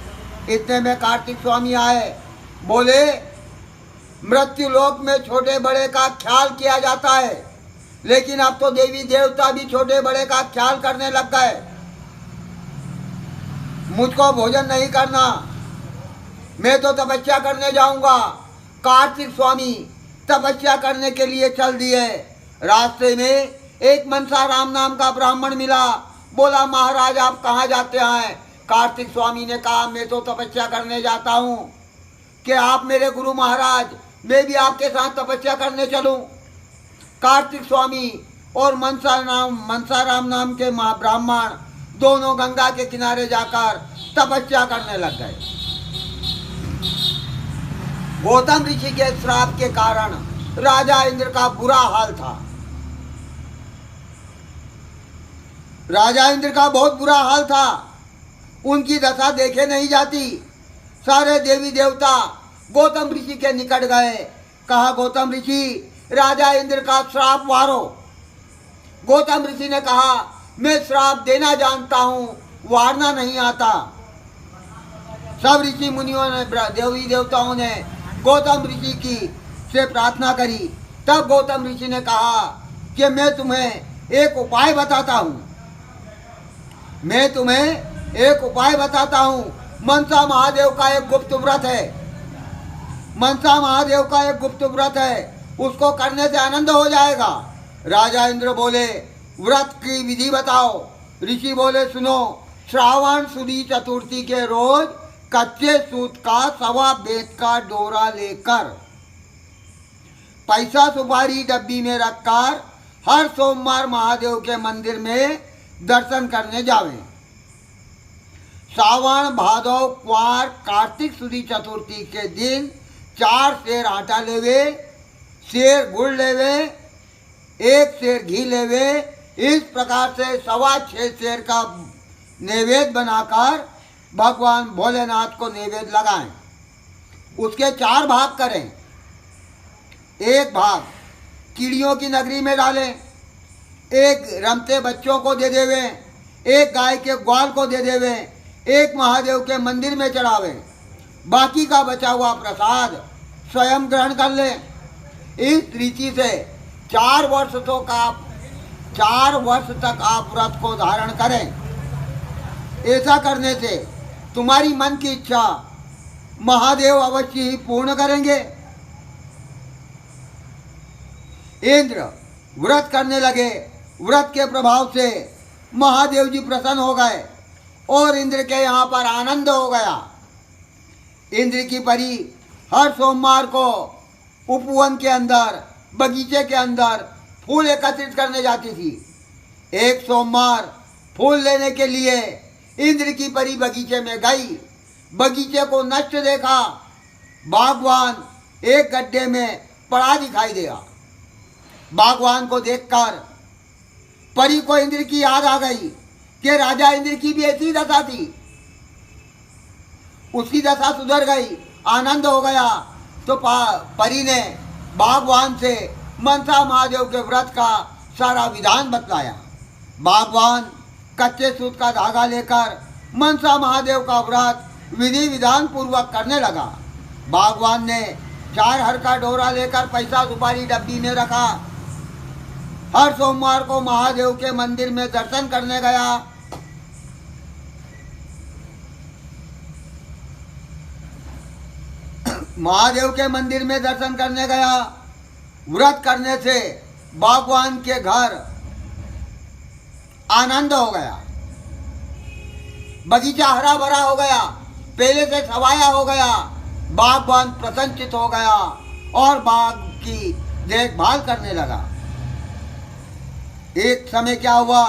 इतने में कार्तिक स्वामी आए। बोले, मृत्यु लोक में छोटे बड़े का ख्याल किया जाता है, लेकिन अब तो देवी देवता भी छोटे बड़े का ख्याल करने लग गए। मुझको भोजन नहीं करना, मैं तो तपस्या करने जाऊंगा। कार्तिक स्वामी तपस्या करने के लिए चल दिए। रास्ते में एक मनसाराम नाम का ब्राह्मण मिला। बोला, महाराज आप कहाँ जाते हैं? कार्तिक स्वामी ने कहा, मैं तो तपस्या करने जाता हूँ। कि आप मेरे गुरु महाराज, मैं भी आपके साथ तपस्या करने चलूं? कार्तिक स्वामी और मनसाराम नाम के ब्राह्मण दोनों गंगा के किनारे जाकर तपस्या करने लग गए। गौतम ऋषि के श्राप के कारण राजा इंद्र का बुरा हाल था। राजा इंद्र का बहुत बुरा हाल था। उनकी दशा देखे नहीं जाती। सारे देवी देवता गौतम ऋषि के निकट गए। कहा, गौतम ऋषि, राजा इंद्र का श्राप वारो। गौतम ऋषि ने कहा, मैं श्राप देना जानता हूँ, वारना नहीं आता। सब ऋषि मुनियों ने, देवी देवताओं ने गौतम ऋषि की से प्रार्थना करी। तब गौतम ऋषि ने कहा कि मैं तुम्हें एक उपाय बताता हूँ। मैं तुम्हें एक उपाय बताता हूँ। मनसा महादेव का एक गुप्त व्रत है। मनसा महादेव का एक गुप्त व्रत है, उसको करने से आनंद हो जाएगा। राजा इंद्र बोले, व्रत की विधि बताओ। ऋषि बोले, सुनो, श्रावण सुदी चतुर्थी के रोज कच्चे सूत का 1.25 बेत का डोरा लेकर पैसा सुपारी डब्बी में रखकर हर सोमवार महादेव के मंदिर में दर्शन करने जावें। सावन, भादव, क्वार, कार्तिक सुदी चतुर्थी के दिन 4 सेर आटा लेवे, सेर गुड़ लेवे, 1 सेर घी लेवे। इस प्रकार से 6.25 सेर का नैवेद्य बनाकर भगवान भोलेनाथ को नैवेद्य लगाएं। उसके 4 भाग करें। एक भाग कीड़ियों की नगरी में डालें, एक रमते बच्चों को दे देवे, एक गाय के ग्वाल को दे देवे, एक महादेव के मंदिर में चढ़ावे। बाकी का बचा हुआ प्रसाद स्वयं ग्रहण कर ले। इस रीति से 4 वर्ष तक आप व्रत को धारण करें। ऐसा करने से तुम्हारी मन की इच्छा महादेव अवश्य ही पूर्ण करेंगे। इंद्र व्रत करने लगे। व्रत के प्रभाव से महादेव जी प्रसन्न हो गए और इंद्र के यहाँ पर आनंद हो गया। इंद्र की परी हर सोमवार को उपवन के अंदर, बगीचे के अंदर फूल एकत्रित करने जाती थी। एक सोमवार फूल लेने के लिए इंद्र की परी बगीचे में गई। बगीचे को नष्ट देखा। बागवान एक गड्ढे में पड़ा दिखाई दिया। बागवान को देखकर परी को इंद्र की याद आ गई कि राजा इंद्र की भी ऐसी दशा थी। उसकी दशा सुधर गई, आनंद हो गया। तो परी ने बागवान से मनसा महादेव के व्रत का सारा विधान बतलाया। बागवान कच्चे सूत का धागा लेकर मनसा महादेव का व्रत विधि विधान पूर्वक करने लगा। बागवान ने 4 हर का डोरा लेकर पैसा सुपारी डब्बी में रखा। हर सोमवार को महादेव के मंदिर में दर्शन करने गया। महादेव के मंदिर में दर्शन करने गया। व्रत करने से बागवान के घर आनंद हो गया। बगीचा हरा भरा हो गया, पहले से सवाया हो गया। बागवान प्रसन्नचित हो गया और बाग की देखभाल करने लगा। एक समय क्या हुआ,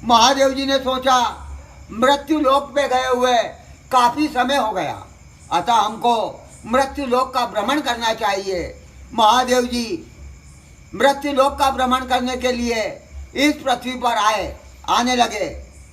महादेव जी ने सोचा मृत्यु लोक पे गए हुए काफी समय हो गया, अतः हमको मृत्यु लोक का भ्रमण करना चाहिए। महादेव जी मृत्यु लोक का भ्रमण करने के लिए इस पृथ्वी पर आने लगे।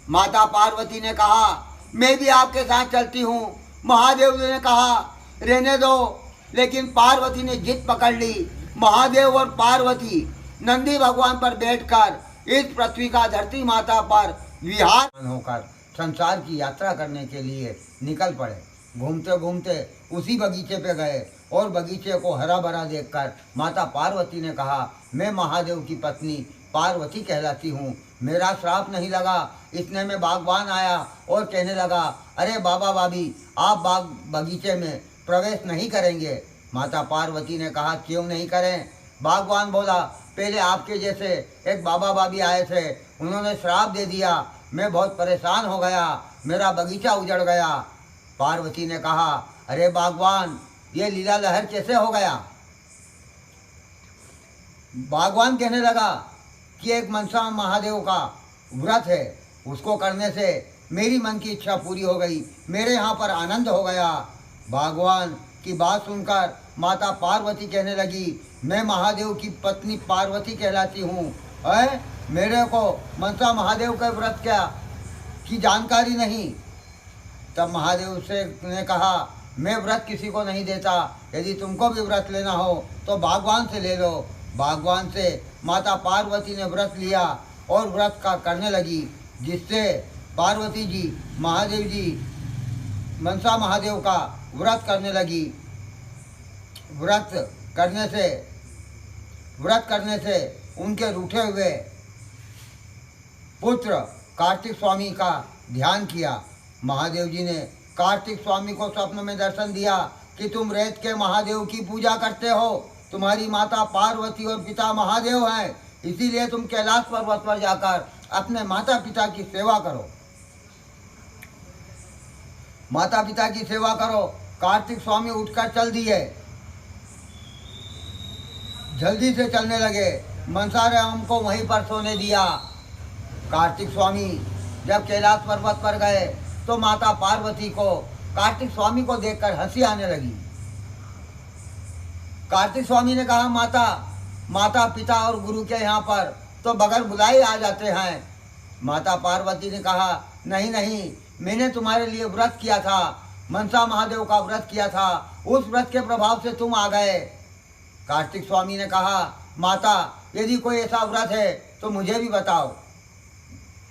माता पार्वती ने कहा, मैं भी आपके साथ चलती हूँ। महादेव जी ने कहा, रहने दो, लेकिन पार्वती ने जिद पकड़ ली। महादेव और पार्वती नंदी भगवान पर बैठकर इस पृथ्वी का धरती माता पर विहार होकर संसार की यात्रा करने के लिए निकल पड़े। घूमते घूमते उसी बगीचे पे गए और बगीचे को हरा भरा देखकर माता पार्वती ने कहा, मैं महादेव की पत्नी पार्वती कहलाती हूँ मेरा श्राप नहीं लगा। इतने में बागवान आया और कहने लगा, अरे बाबा भाभी, आप बाग बगीचे में प्रवेश नहीं करेंगे। माता पार्वती ने कहा, क्यों नहीं करें? बागवान बोला, पहले आपके जैसे एक बाबा भाभी आए थे, उन्होंने श्राप दे दिया, मैं बहुत परेशान हो गया, मेरा बगीचा उजड़ गया। पार्वती ने कहा, अरे बागवान, ये लीला लहर कैसे हो गया? बागवान कहने लगा कि एक मनसा महादेव का व्रत है, उसको करने से मेरी मन की इच्छा पूरी हो गई, मेरे यहाँ पर आनंद हो गया। बागवान की बात सुनकर माता पार्वती कहने लगी, मैं महादेव की पत्नी पार्वती कहलाती हूँ, मेरे को मनसा महादेव के व्रत क्या की जानकारी नहीं। तब महादेव से ने कहा, मैं व्रत किसी को नहीं देता, यदि तुमको भी व्रत लेना हो तो बागवान से ले लो। बागवान से माता पार्वती ने व्रत लिया और व्रत का करने लगी, जिससे पार्वती जी महादेव जी मनसा महादेव का व्रत करने लगी। व्रत करने से उनके रूठे हुए पुत्र कार्तिक स्वामी का ध्यान किया। महादेव जी ने कार्तिक स्वामी को स्वप्न में दर्शन दिया कि तुम रेत के महादेव की पूजा करते हो, तुम्हारी माता पार्वती और पिता महादेव हैं, इसीलिए तुम कैलाश पर्वत पर जाकर अपने माता पिता की सेवा करो, माता पिता की सेवा करो। कार्तिक स्वामी उठकर चल दिए, जल्दी से चलने लगे। मनसा राम को वहीं पर सोने दिया। कार्तिक स्वामी जब कैलाश पर्वत पर गए तो माता पार्वती को कार्तिक स्वामी को देखकर हंसी आने लगी। कार्तिक स्वामी ने कहा, माता पिता और गुरु के यहाँ पर तो बगैर बुलाए आ जाते हैं। माता पार्वती ने कहा, नहीं, मैंने तुम्हारे लिए व्रत किया था, मनसा महादेव का व्रत किया था, उस व्रत के प्रभाव से तुम आ गए। कार्तिक स्वामी ने कहा, माता, यदि कोई ऐसा व्रत है तो मुझे भी बताओ।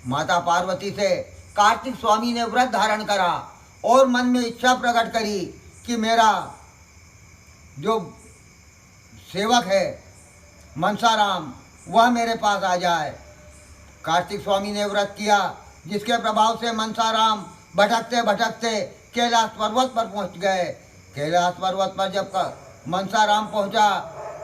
माता पार्वती से कार्तिक स्वामी ने व्रत धारण करा और मन में इच्छा प्रकट करी कि मेरा जो सेवक है मनसाराम, वह मेरे पास आ जाए। कार्तिक स्वामी ने व्रत किया, जिसके प्रभाव से मनसाराम भटकते भटकते कैलाश पर्वत पर पहुंच गए। कैलाश पर्वत पर जब मनसाराम पहुंचा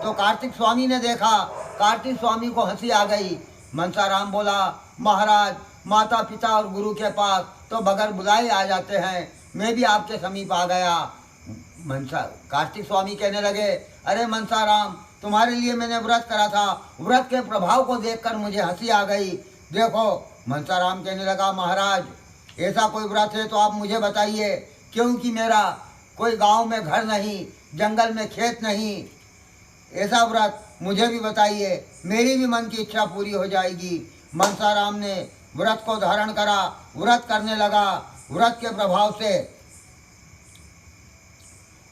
तो कार्तिक स्वामी ने देखा, कार्तिक स्वामी को हंसी आ गई। मनसाराम बोला, महाराज, माता पिता और गुरु के पास तो बगैर बुलाए आ जाते हैं, मैं भी आपके समीप आ गया। कार्तिक स्वामी कहने लगे, अरे मनसाराम, तुम्हारे लिए मैंने व्रत करा था, व्रत के प्रभाव को देखकर मुझे हंसी आ गई। देखो, मनसाराम कहने लगा, महाराज, ऐसा कोई व्रत है तो आप मुझे बताइए, क्योंकि मेरा कोई गांव में घर नहीं, जंगल में खेत नहीं, ऐसा व्रत मुझे भी बताइए, मेरी भी मन की इच्छा पूरी हो जाएगी। मनसाराम ने व्रत को धारण करा, व्रत करने लगा। व्रत के प्रभाव से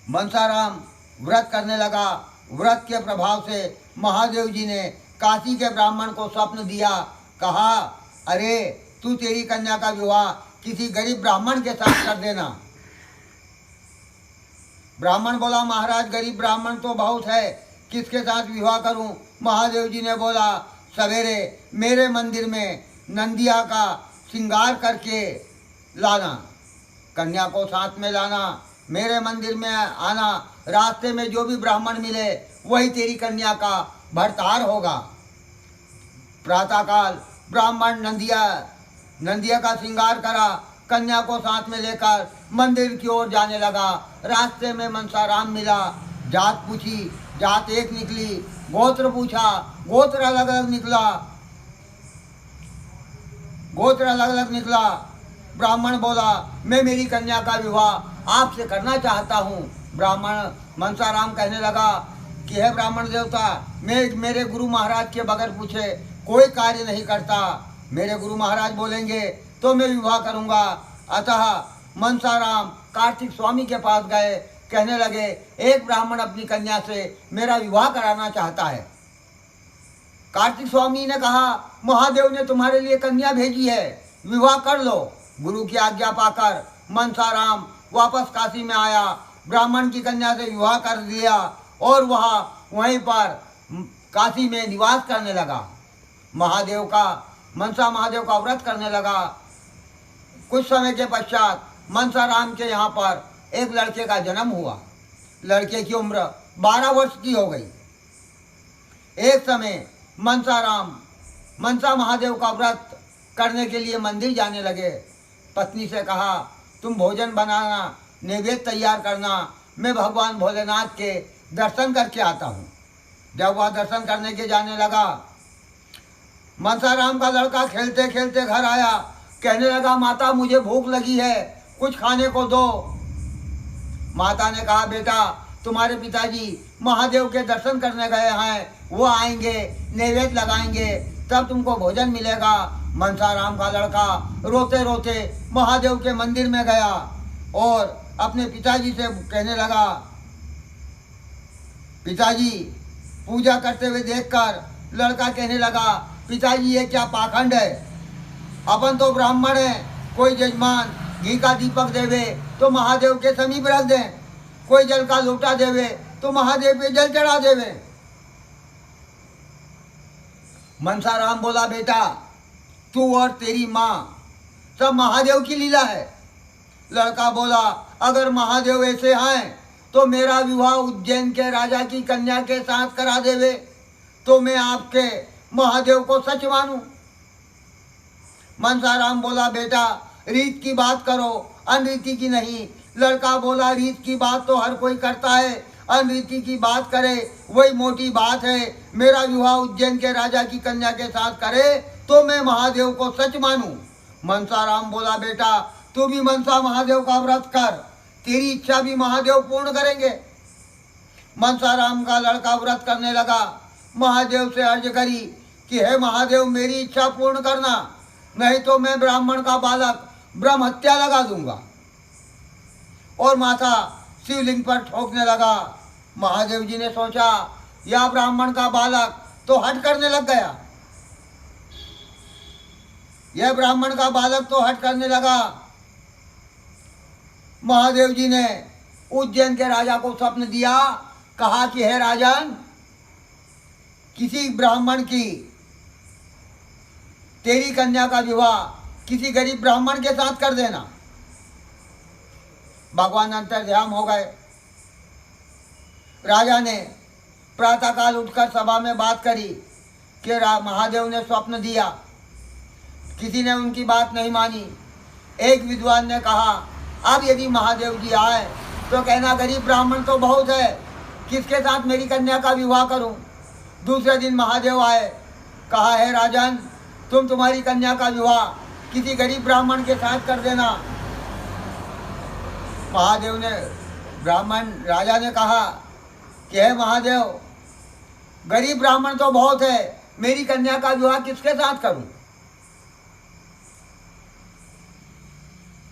मनसाराम व्रत करने लगा। व्रत के प्रभाव से महादेव जी ने काशी के ब्राह्मण को स्वप्न दिया, कहा, अरे तू तेरी कन्या का विवाह किसी गरीब ब्राह्मण के साथ कर देना। ब्राह्मण बोला, महाराज, गरीब ब्राह्मण तो बहुत है, किसके साथ विवाह करूं? महादेव जी ने बोला, सवेरे मेरे मंदिर में नंदिया का श्रृंगार करके लाना, कन्या को साथ में लाना, मेरे मंदिर में आना, रास्ते में जो भी ब्राह्मण मिले वही तेरी कन्या का भरतार होगा। प्रातःकाल ब्राह्मण नंदिया का श्रृंगार करा, कन्या को साथ में लेकर मंदिर की ओर जाने लगा। रास्ते में मनसाराम मिला, जात पूछी, जात एक निकली, गोत्र पूछा, गोत्र अलग अलग निकला। ब्राह्मण बोला, मैं मेरी कन्या का विवाह आपसे करना चाहता हूँ। ब्राह्मण मनसाराम कहने लगा कि हे ब्राह्मण देवता, मैं मेरे गुरु महाराज के बगैर पूछे कोई कार्य नहीं करता, मेरे गुरु महाराज बोलेंगे तो मैं विवाह करूँगा। अतः मनसाराम कार्तिक स्वामी के पास गए, कहने लगे, एक ब्राह्मण अपनी कन्या से मेरा विवाह कराना चाहता है। कार्तिक स्वामी ने कहा, महादेव ने तुम्हारे लिए कन्या भेजी है, विवाह कर लो। गुरु की आज्ञा पाकर मनसाराम वापस काशी में आया, ब्राह्मण की कन्या से विवाह कर दिया और वहीं पर काशी में निवास करने लगा। महादेव का मनसा महादेव का व्रत करने लगा। कुछ समय के पश्चात मनसा राम के यहाँ पर एक लड़के का जन्म हुआ। लड़के की उम्र 12 वर्ष की हो गई। एक समय मनसा राम मनसा महादेव का व्रत करने के लिए मंदिर जाने लगे। पत्नी से कहा, तुम भोजन बनाना, नैवेद्य तैयार करना, मैं भगवान भोलेनाथ के दर्शन करके आता हूँ। जब वह दर्शन करने के जाने लगा, मनसा राम का लड़का खेलते खेलते घर आया। कहने लगा, माता मुझे भूख लगी है, कुछ खाने को दो। माता ने कहा, बेटा तुम्हारे पिताजी महादेव के दर्शन करने गए हैं, वो आएंगे, नैवेद्य लगाएंगे, तब तुमको भोजन मिलेगा। मनसा राम का लड़का रोते रोते महादेव के मंदिर में गया और अपने पिताजी से कहने लगा, पिताजी पूजा करते हुए देखकर लड़का कहने लगा, पिताजी ये क्या पाखंड है, अपन तो ब्राह्मण है, कोई जजमान घी का दीपक देवे तो महादेव के समीप रख दें, कोई जल का लोटा देवे तो महादेव पे जल चढ़ा देवे। मनसा राम बोला, बेटा तू और तेरी माँ सब महादेव की लीला है। लड़का बोला, अगर महादेव ऐसे हैं तो मेरा विवाह उज्जैन के राजा की कन्या के साथ करा देवे तो मैं आपके महादेव को सच मानूं। मनसा राम बोला, बेटा रीत की बात करो, अनरीति की नहीं। लड़का बोला, रीत की बात तो हर कोई करता है, अनरीति की बात करे वही मोटी बात है। मेरा विवाह उज्जैन के राजा की कन्या के साथ करे तो मैं महादेव को सच मानूं। मनसा राम बोला, बेटा तू भी मनसा महादेव का व्रत कर, तेरी इच्छा भी महादेव पूर्ण करेंगे। मनसा राम का लड़का व्रत करने लगा। महादेव से अर्ज करी कि हे महादेव मेरी इच्छा पूर्ण करना, नहीं तो मैं ब्राह्मण का बालक ब्रह्म हत्या लगा दूंगा। और माथा शिवलिंग पर ठोकने लगा। महादेव जी ने सोचा, यह ब्राह्मण का बालक तो हट करने लग गया। यह ब्राह्मण का बालक तो हट करने लगा। महादेव जी ने उज्जैन के राजा को स्वप्न दिया, कहा कि हे राजन, किसी ब्राह्मण की तेरी कन्या का विवाह किसी गरीब ब्राह्मण के साथ कर देना। भगवान अंतर्ध्यान हो गए। राजा ने प्रातःकाल उठकर सभा में बात करी कि महादेव ने स्वप्न दिया। किसी ने उनकी बात नहीं मानी। एक विद्वान ने कहा, अब यदि महादेव जी आए तो कहना गरीब ब्राह्मण तो बहुत है, किसके साथ मेरी कन्या का विवाह करूं। दूसरे दिन महादेव आए, कहा, हे राजन, तुम तुम्हारी कन्या का विवाह किसी गरीब ब्राह्मण के साथ कर देना। महादेव ने राजा ने कहा कि हे महादेव, गरीब ब्राह्मण तो बहुत है, मेरी कन्या का विवाह किसके साथ करूं।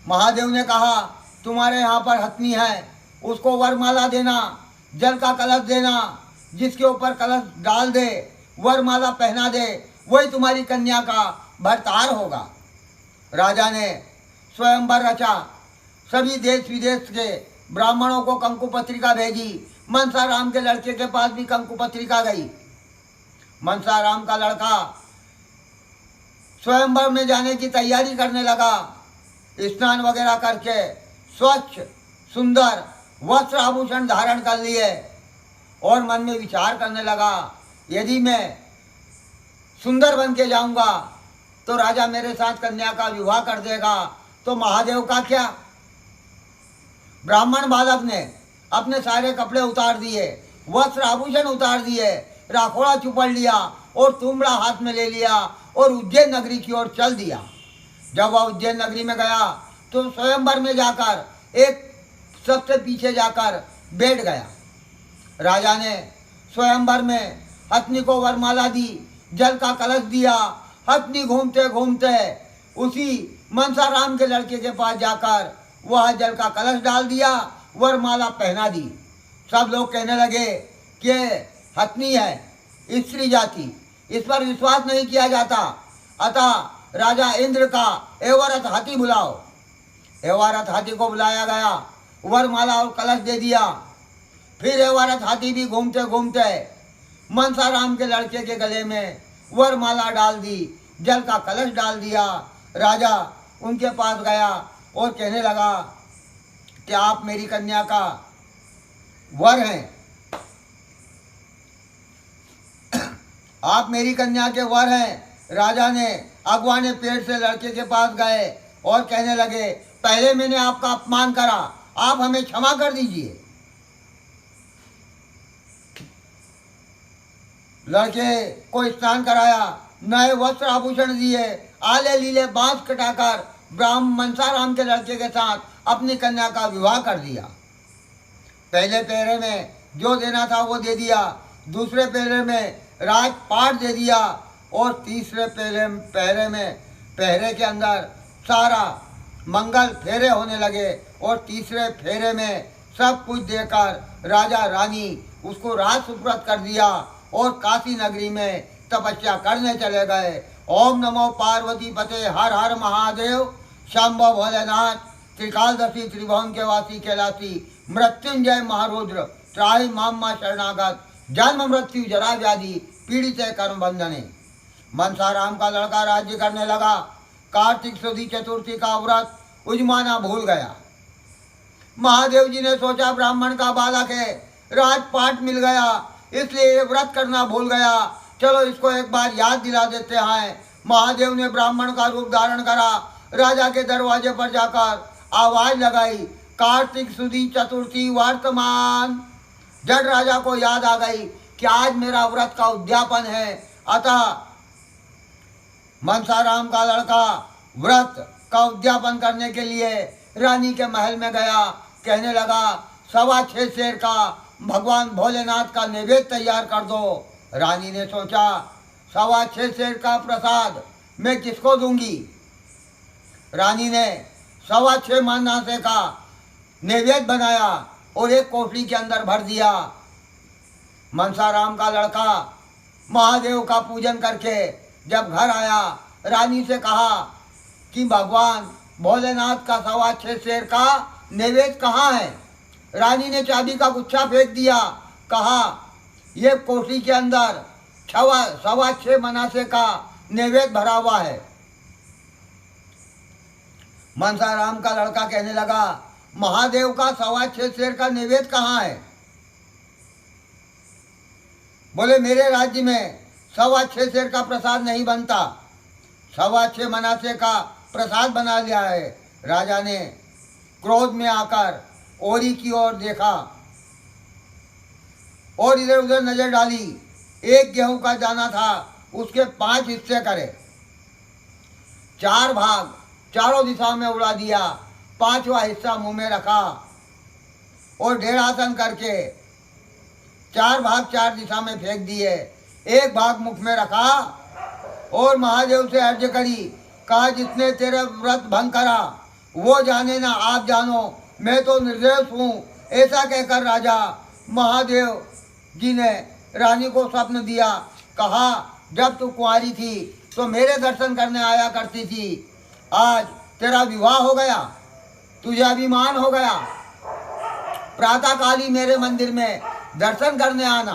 महादेव ने कहा, तुम्हारे यहाँ पर हथनी है, उसको वरमाला देना, जल का कलश देना, जिसके ऊपर कलश डाल दे, वरमाला पहना दे, वही तुम्हारी कन्या का भरतार होगा। राजा ने स्वयंवर रचा। सभी देश विदेश के ब्राह्मणों को कंकु पत्रिका भेजी। मनसा राम के लड़के के पास भी कंकु पत्रिका गई। मनसा राम का लड़का स्वयंवर में जाने की तैयारी करने लगा। स्नान वगैरह करके स्वच्छ सुंदर वस्त्र आभूषण धारण कर लिए और मन में विचार करने लगा, यदि मैं सुंदर बन के जाऊंगा तो राजा मेरे साथ कन्या का विवाह कर देगा, तो महादेव का क्या। ब्राह्मण बालक ने अपने सारे कपड़े उतार दिए, वस्त्र आभूषण उतार दिए, राखोड़ा चुपड़ लिया और तुम्बड़ा हाथ में ले लिया और उज्जैन नगरी की ओर चल दिया। जब वह उज्जैन नगरी में गया तो स्वयंवर में जाकर एक सबसे पीछे जाकर बैठ गया। राजा ने स्वयंवर में हथनी को वरमाला दी, जल का कलश दिया। हथनी घूमते घूमते उसी मनसा राम के लड़के के पास जाकर वह जल का कलश डाल दिया, वरमाला पहना दी। सब लोग कहने लगे कि हथनी है, स्त्री जाति, इस पर विश्वास नहीं किया जाता, अतः राजा इंद्र का एवरत हाथी बुलाओ। एवरत हाथी को बुलाया गया, वरमाला और कलश दे दिया। फिर एवरत हाथी भी घूमते घूमते मनसा राम के लड़के के गले में वरमाला डाल दी, जल का कलश डाल दिया। राजा उनके पास गया और कहने लगा कि आप मेरी कन्या का वर हैं, आप मेरी कन्या के वर हैं। राजा ने अगवाने पेड़ से लड़के के पास गए और कहने लगे, पहले मैंने आपका अपमान करा, आप हमें क्षमा कर दीजिए। लड़के को स्नान कराया, नए वस्त्र आभूषण दिए, आले लीले बांस कटाकर मनसाराम के लड़के के साथ अपनी कन्या का विवाह कर दिया। पहले पहरे में जो देना था वो दे दिया, दूसरे पहरे में राजपाट दे दिया और तीसरे पहरे के अंदर सारा मंगल फेरे होने लगे और तीसरे फेरे में सब कुछ देकर राजा रानी उसको राज सुपुर्द कर दिया और काशी नगरी में तपस्या करने चले गए। ओम नमो पार्वती पते हर हर महादेव शंभो भोलेनाथ त्रिकालदशी त्रिभुवन के वासी कैलासी मृत्युंजय महारुद्र त्राहि मामा शरणागत जन्म मृत्यु जरा व्याधि पीड़ित कर्म बंधने। मनसाराम का लड़का राज्य करने लगा। कार्तिक सुदी चतुर्थी का व्रत उजमाना भूल गया। महादेव जी ने सोचा ब्राह्मण का बालक है, राजपाट मिल गया, इसलिए ये व्रत करना भूल गया, चलो इसको एक बार याद दिला देते हैं। महादेव ने ब्राह्मण का रूप धारण करा, राजा के दरवाजे पर जाकर आवाज लगाई, कार्तिक सुदी चतुर्थी वर्तमान। जड़ राजा को याद आ गई कि आज मेरा व्रत का उद्यापन है, अतः मनसाराम का लड़का व्रत का उद्यापन करने के लिए रानी के महल में गया। कहने लगा, 6.25 शेर का भगवान भोलेनाथ का नैवेद्य तैयार कर दो। रानी ने सोचा, 6.25 शेर का प्रसाद मैं किसको दूंगी। रानी ने 6.25 मनासे का नैवेद्य बनाया और एक कोठरी के अंदर भर दिया। मनसाराम का लड़का महादेव का पूजन करके जब घर आया, रानी से कहा कि भगवान भोलेनाथ का 6.25 शेर का नैवेद्य कहाँ है। रानी ने चाबी का गुच्छा फेंक दिया, कहा ये कोठरी के अंदर 6.25 मनासे का नैवेद्य भरा हुआ है। मनसाराम का लड़का कहने लगा, महादेव का 6.25 शेर का नैवेद्य कहाँ है। बोले, मेरे राज्य में 6.25 शेर का प्रसाद नहीं बनता, 6.25 मनासे का प्रसाद बना लिया है। राजा ने क्रोध में आकर ओरी की ओर देखा और इधर उधर नजर डाली। एक गेहूं का दाना था, उसके 5 हिस्से करे, 4 भाग चारों दिशा में उड़ा दिया, 5वां हिस्सा मुंह में रखा और ढेरासन करके 4 भाग 4 दिशा में फेंक दिए। 1 भाग मुख में रखा और महादेव से अर्ज करी, कहा जिसने तेरे व्रत भंग करा वो जाने ना आप जानो, मैं तो निर्दोष हूँ। ऐसा कहकर राजा महादेव जी ने रानी को स्वप्न दिया, कहा जब तू कुंवारी थी तो मेरे दर्शन करने आया करती थी, आज तेरा विवाह हो गया, तुझे अभिमान हो गया, प्रातःकाल ही मेरे मंदिर में दर्शन करने आना।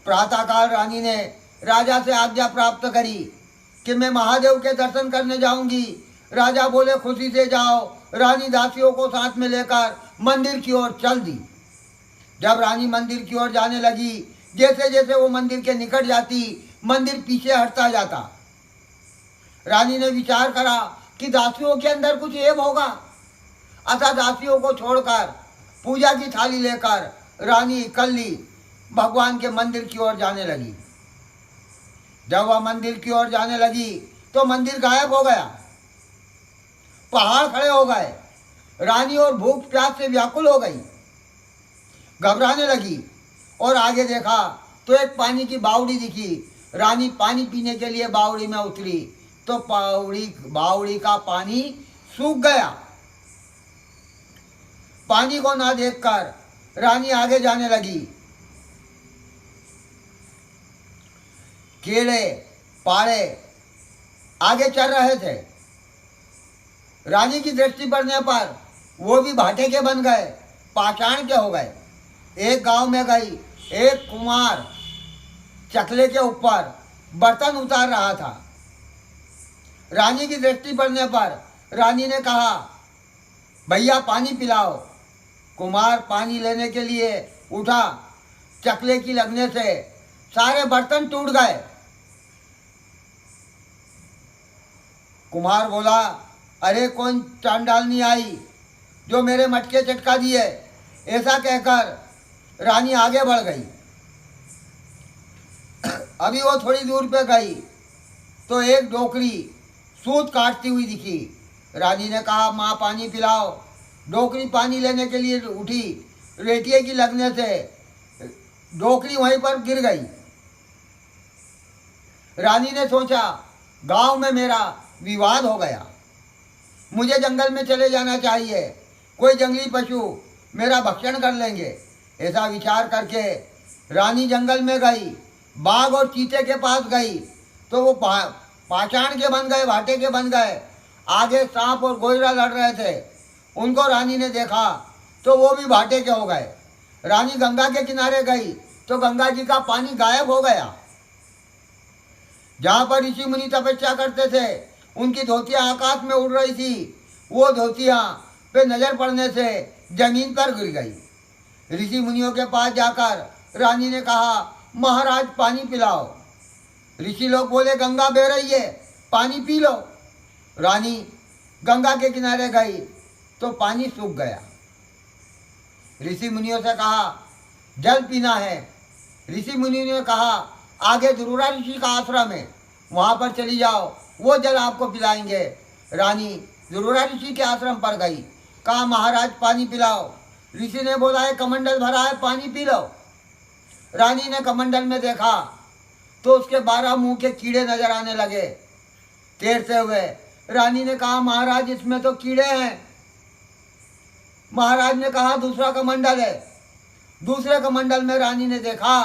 प्रातःकाल रानी ने राजा से आज्ञा प्राप्त करी कि मैं महादेव के दर्शन करने जाऊंगी। राजा बोले, खुशी से जाओ। रानी दासियों को साथ में लेकर मंदिर की ओर चल दी। जब रानी मंदिर की ओर जाने लगी, जैसे जैसे वो मंदिर के निकट जाती, मंदिर पीछे हटता जाता। रानी ने विचार करा कि दासियों के अंदर कुछ ऐब होगा, अतः दासियों को छोड़कर पूजा की थाली लेकर रानी इकल्ली भगवान के मंदिर की ओर जाने लगी। जब वह मंदिर की ओर जाने लगी तो मंदिर गायब हो गया, पहाड़ खड़े हो गए। रानी और भूख प्यास से व्याकुल हो गई, घबराने लगी और आगे देखा तो एक पानी की बावड़ी दिखी। रानी पानी पीने के लिए बावड़ी में उतरी तो बावड़ी का पानी सूख गया। पानी को ना देखकर रानी आगे जाने लगी। कीड़े पाड़े आगे चल रहे थे। रानी की दृष्टि पड़ने पर वो भी भाटे के बन गए, पाषाण के हो गए। एक गांव में गई, एक कुमार चकले के ऊपर बर्तन उतार रहा था। रानी की दृष्टि पड़ने पर रानी ने कहा, भैया पानी पिलाओ। कुमार पानी लेने के लिए उठा। चकले की लगने से सारे बर्तन टूट गए। कुम्हार बोला, अरे कौन चांडालनी आई जो मेरे मटके चटका दिए। ऐसा कहकर रानी आगे बढ़ गई। अभी वो थोड़ी दूर पे गई तो एक डोकरी सूत काटती हुई दिखी। रानी ने कहा, माँ पानी पिलाओ। डोकरी पानी लेने के लिए उठी। रेटिए की लगने से डोकरी वहीं पर गिर गई। रानी ने सोचा, गांव में मेरा विवाद हो गया, मुझे जंगल में चले जाना चाहिए, कोई जंगली पशु मेरा भक्षण कर लेंगे। ऐसा विचार करके रानी जंगल में गई। बाघ और चीते के पास गई तो वो पाषाण के बन गए, भाटे के बन गए। आगे सांप और गोइरा लड़ रहे थे। उनको रानी ने देखा तो वो भी भाटे के हो गए। रानी गंगा के किनारे गई तो गंगा जी का पानी गायब हो गया। जहाँ पर ऋषि मुनि तपस्या करते थे उनकी धोतियाँ आकाश में उड़ रही थी। वो धोतियाँ पे नजर पड़ने से जमीन पर गिर गई। ऋषि मुनियों के पास जाकर रानी ने कहा, महाराज पानी पिलाओ। ऋषि लोग बोले, गंगा बह रही है, पानी पी लो। रानी गंगा के किनारे गई तो पानी सूख गया। ऋषि मुनियों से कहा, जल पीना है। ऋषि मुनियों ने कहा, आगे ध्रुवा ऋषि का आश्रम है, वहाँ पर चली जाओ, वो जल आपको पिलाएंगे। रानी ध्रुवा ऋषि के आश्रम पर गई। कहा, महाराज पानी पिलाओ। ऋषि ने बोला, है कमंडल भरा है, पानी पी लो। रानी ने कमंडल में देखा तो उसके 12 मुंह के कीड़े नजर आने लगे तैरते हुए। रानी ने कहा, महाराज इसमें तो कीड़े हैं। महाराज ने कहा, दूसरा कमंडल है। दूसरे कमंडल में रानी ने देखा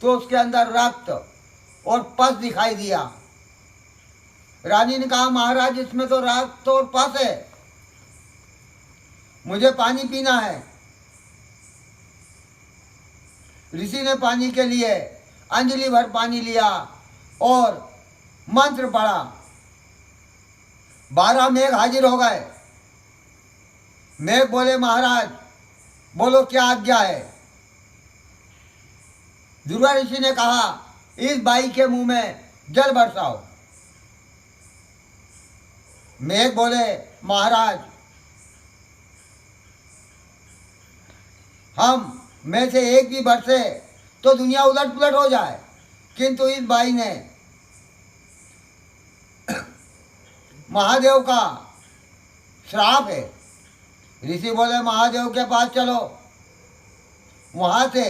तो उसके अंदर रक्त और पस दिखाई दिया। रानी ने कहा, महाराज इसमें तो रक्त और पस है, मुझे पानी पीना है। ऋषि ने पानी के लिए अंजलि भर पानी लिया और मंत्र पढ़ा। 12 मेघ हाजिर हो गए। मेघ बोले, महाराज बोलो क्या आज्ञा है। ध्रुवा ऋषि ने कहा, इस बाई के मुंह में जल बरसाओ। मेघ बोले, महाराज हम में से एक भी बरसे तो दुनिया उलट पुलट हो जाए, किंतु इस बाई ने महादेव का श्राप है। ऋषि बोले, महादेव के पास चलो। वहाँ से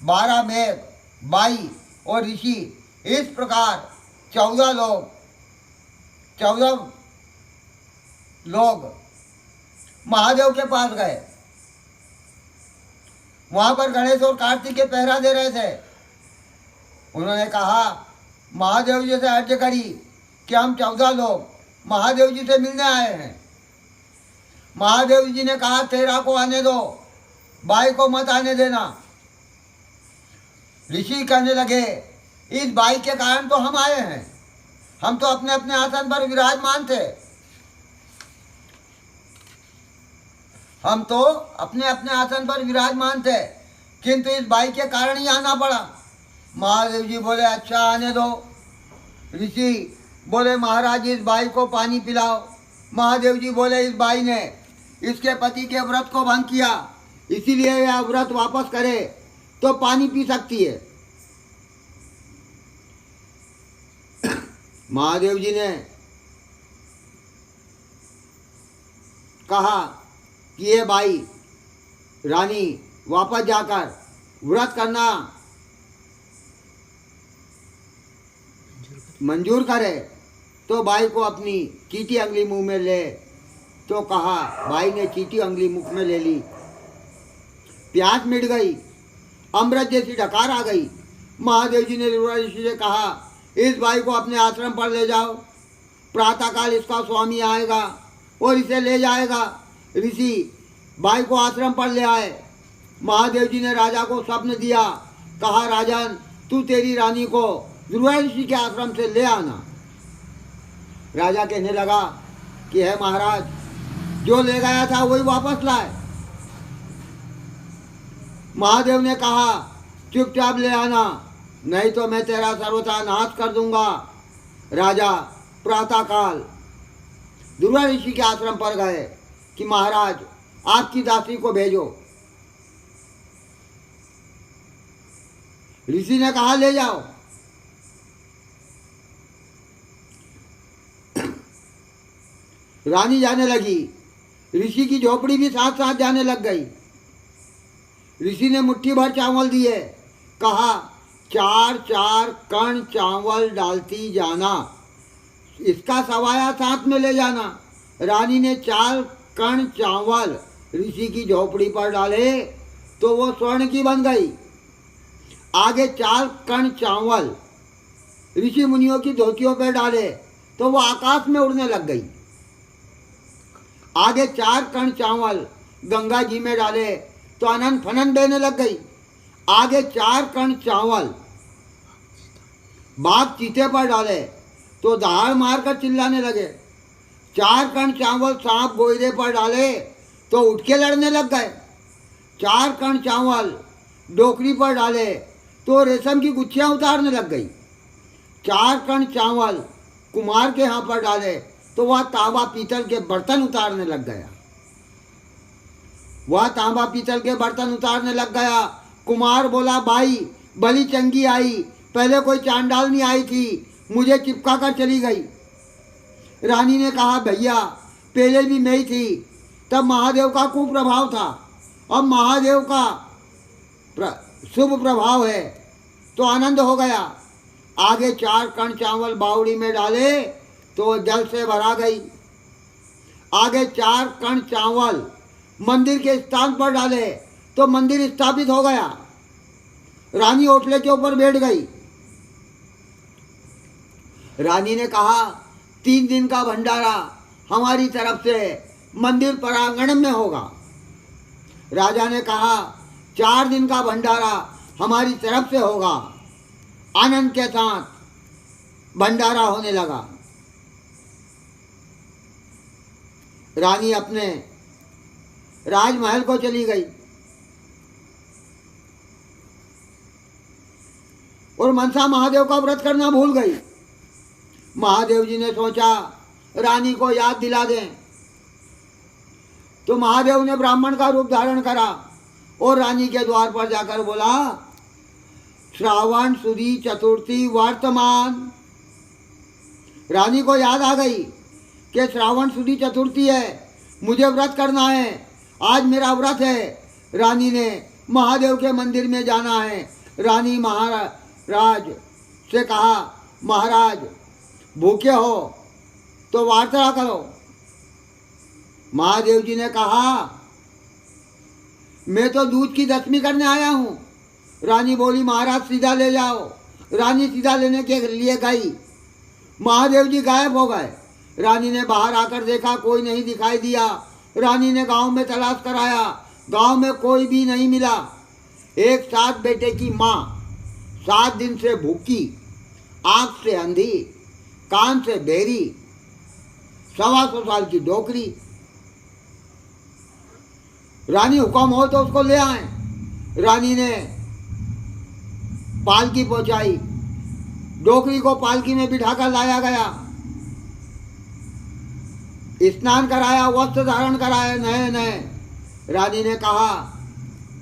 12 मेघ, बाई और ऋषि, इस प्रकार 14 लोग महादेव के पास गए। वहाँ पर गणेश और कार्तिक के पहरा दे रहे थे। उन्होंने कहा, महादेव जी से अर्ज करी कि हम 14 लोग महादेव जी से मिलने आए हैं। महादेव जी ने कहा, तेरा को आने दो, बाई को मत आने देना। ऋषि कहने लगे, इस बाई के कारण तो हम आए हैं, हम तो अपने अपने आसन पर विराजमान थे, हम तो अपने अपने आसन पर विराजमान थे, किंतु इस बाई के कारण ही आना पड़ा। महादेव जी बोले, अच्छा आने दो। ऋषि बोले, महाराज इस बाई को पानी पिलाओ। महादेव जी बोले, इस बाई ने इसके पति के व्रत को भंग किया, इसीलिए यह व्रत वापस करे तो पानी पी सकती है। महादेव जी ने कहा कि ये बाई रानी वापस जाकर व्रत करना मंजूर करे तो बाई को अपनी चीटी अंगली मुंह में ले। तो कहा, बाई ने चीटी अंगली मुख में ले ली। प्यास मिट गई, अमृत जैसी डकार आ गई। महादेव जी ने ध्रुवा ऋषि से कहा, इस बाई को अपने आश्रम पर ले जाओ, प्रातःकाल इसका स्वामी आएगा और इसे ले जाएगा। ऋषि बाई को आश्रम पर ले आए। महादेव जी ने राजा को स्वप्न दिया। कहा, राजन तू तेरी रानी को ध्रुव ऋषि के आश्रम से ले आना। राजा कहने लगा कि है महाराज, जो ले गया था वही वापस लाए। महादेव ने कहा चुपचाप ले आना, नहीं तो मैं तेरा सर्वथा नाश कर दूंगा। राजा प्रातःकाल ध्रुव ऋषि के आश्रम पर गए कि महाराज आपकी दासी को भेजो। ऋषि ने कहा ले जाओ। रानी जाने लगी, ऋषि की झोपड़ी भी साथ साथ जाने लग गई। ऋषि ने मुट्ठी भर चावल दिए, कहा 4-4 कण चावल डालती जाना, इसका सवाया साथ में ले जाना। रानी ने 4 कण चावल ऋषि की झोपड़ी पर डाले तो वो स्वर्ण की बन गई। आगे 4 कण चावल ऋषि मुनियों की धोतियों पर डाले तो वो आकाश में उड़ने लग गई। आगे 4 कण चावल गंगा जी में डाले तो अनंत फनन बहने लग गई। आगे 4 कण चावल बाघ चीते पर डाले तो दहाड़ मारकर चिल्लाने लगे। 4 कण चावल सांप गोइरे पर डाले तो उठ के लड़ने लग गए। 4 कण चावल डोकरी पर डाले तो रेशम की गुच्छियां उतारने लग गई। 4 कण चावल कुमार के यहाँ पर डाले तो वह तांबा पीतल के बर्तन उतारने लग गया। वह तांबा पीतल के बर्तन उतारने लग गया। कुमार बोला भाई बली चंगी आई, पहले कोई चांडालनी आई थी, मुझे चिपका कर चली गई। रानी ने कहा भैया पहले भी मैं ही थी, तब महादेव का कुप्रभाव था, अब महादेव का शुभ प्रभाव है, तो आनंद हो गया। आगे 4 कण चावल बावड़ी में डाले तो जल से भरा गई। आगे 4 कण चावल मंदिर के स्थान पर डाले तो मंदिर स्थापित हो गया। रानी ओटले के ऊपर बैठ गई। रानी ने कहा 3 दिन का भंडारा हमारी तरफ से मंदिर प्रांगण में होगा। राजा ने कहा 4 दिन का भंडारा हमारी तरफ से होगा। आनंद के साथ भंडारा होने लगा। रानी अपने राजमहल को चली गई और मनसा महादेव का व्रत करना भूल गई। महादेव जी ने सोचा रानी को याद दिला दें, तो महादेव ने ब्राह्मण का रूप धारण करा और रानी के द्वार पर जाकर बोला श्रावण सुदी चतुर्थी वर्तमान। रानी को याद आ गई कि श्रावण सुदी चतुर्थी है, मुझे व्रत करना है, आज मेरा व्रत है। रानी ने महादेव के मंदिर में जाना है। रानी महाराज से कहा महाराज भूखे हो तो वार्ता करो। महादेव जी ने कहा मैं तो दूध की दशमी करने आया हूँ। रानी बोली महाराज सीधा ले जाओ। रानी सीधा लेने के लिए गई। महादेव जी गायब हो गए। रानी ने बाहर आकर देखा कोई नहीं दिखाई दिया। रानी ने गांव में तलाश कराया, गांव में कोई भी नहीं मिला। एक 7 बेटे की माँ 7 दिन से भूखी, आँख से अंधी, कान से बेरी, 125 साल की डोकरी। रानी हुक्म हो तो उसको ले आए। रानी ने पालकी पहुंचाई, डोकरी को पालकी में बिठाकर लाया गया, स्नान कराया, वस्त्र धारण कराया नए नए। रानी ने कहा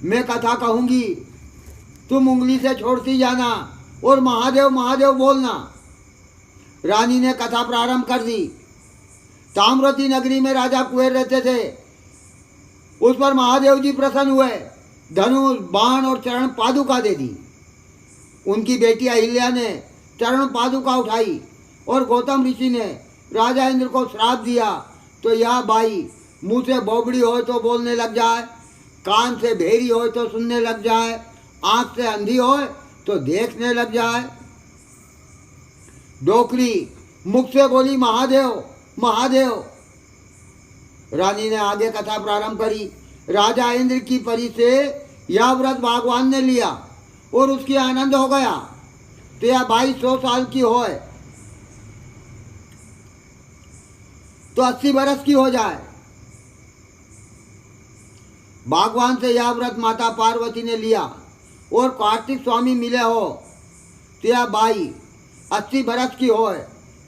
मैं कथा कहूंगी, तुम उंगली से छोड़ती जाना और महादेव महादेव बोलना। रानी ने कथा प्रारंभ कर दी। ताम्रवती नगरी में राजा कुंवर रहते थे। उस पर महादेव जी प्रसन्न हुए, धनुष बाण और चरण पादुका दे दी। उनकी बेटी अहिल्या ने चरण पादुका उठाई और गौतम ऋषि ने राजा इंद्र को श्राप दिया तो यह बाई मुंह से बोबड़ी हो तो बोलने लग जाए, कान से भेरी हो तो सुनने लग जाए, आंख से अंधी हो तो देखने लग जाए। डोकरी मुख से बोली महादेव महादेव। रानी ने आगे कथा प्रारंभ करी। राजा इंद्र की परी से यह व्रत भगवान ने लिया और उसकी आनंद हो गया। तो यह 2200 साल की होए तो 80 बरस की हो जाए। भगवान से यह व्रत माता पार्वती ने लिया और कार्तिक स्वामी मिले हो तो यह बाई 80 बरस की होए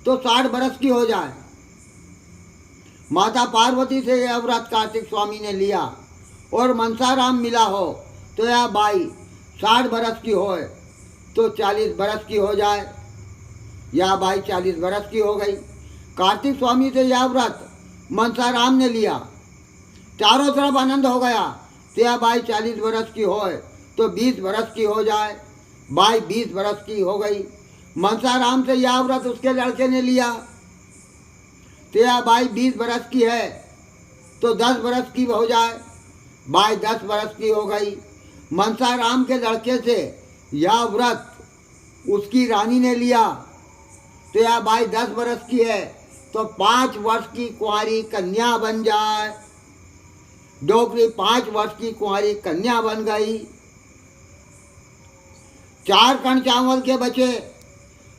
तो 60 बरस की हो जाए। माता पार्वती से यह व्रत कार्तिक स्वामी ने लिया और मनसाराम मिला हो तो यह बाई 60 बरस की होए तो 40 बरस की हो जाए। यह बाई 40 बरस की हो गई। कार्तिक स्वामी से यह व्रत मनसाराम ने लिया, चारों तरफ आनंद हो गया तो यह बाई 40 बरस की होए तो 20 बरस की हो जाए। बाई 20 बरस की हो गई। मनसाराम से यह व्रत उसके लड़के ने लिया तो यह बाई 20 बरस की है तो 10 बरस की हो जाए। बाई 10 बरस की हो गई। मनसाराम के लड़के से यह व्रत उसकी रानी ने लिया तो यह बाई 10 बरस की है तो 5 वर्ष की कुंवारी कन्या बन जाए। डोकरी 5 वर्ष की कुंवारी कन्या बन गई। 4 कण चावल के बचे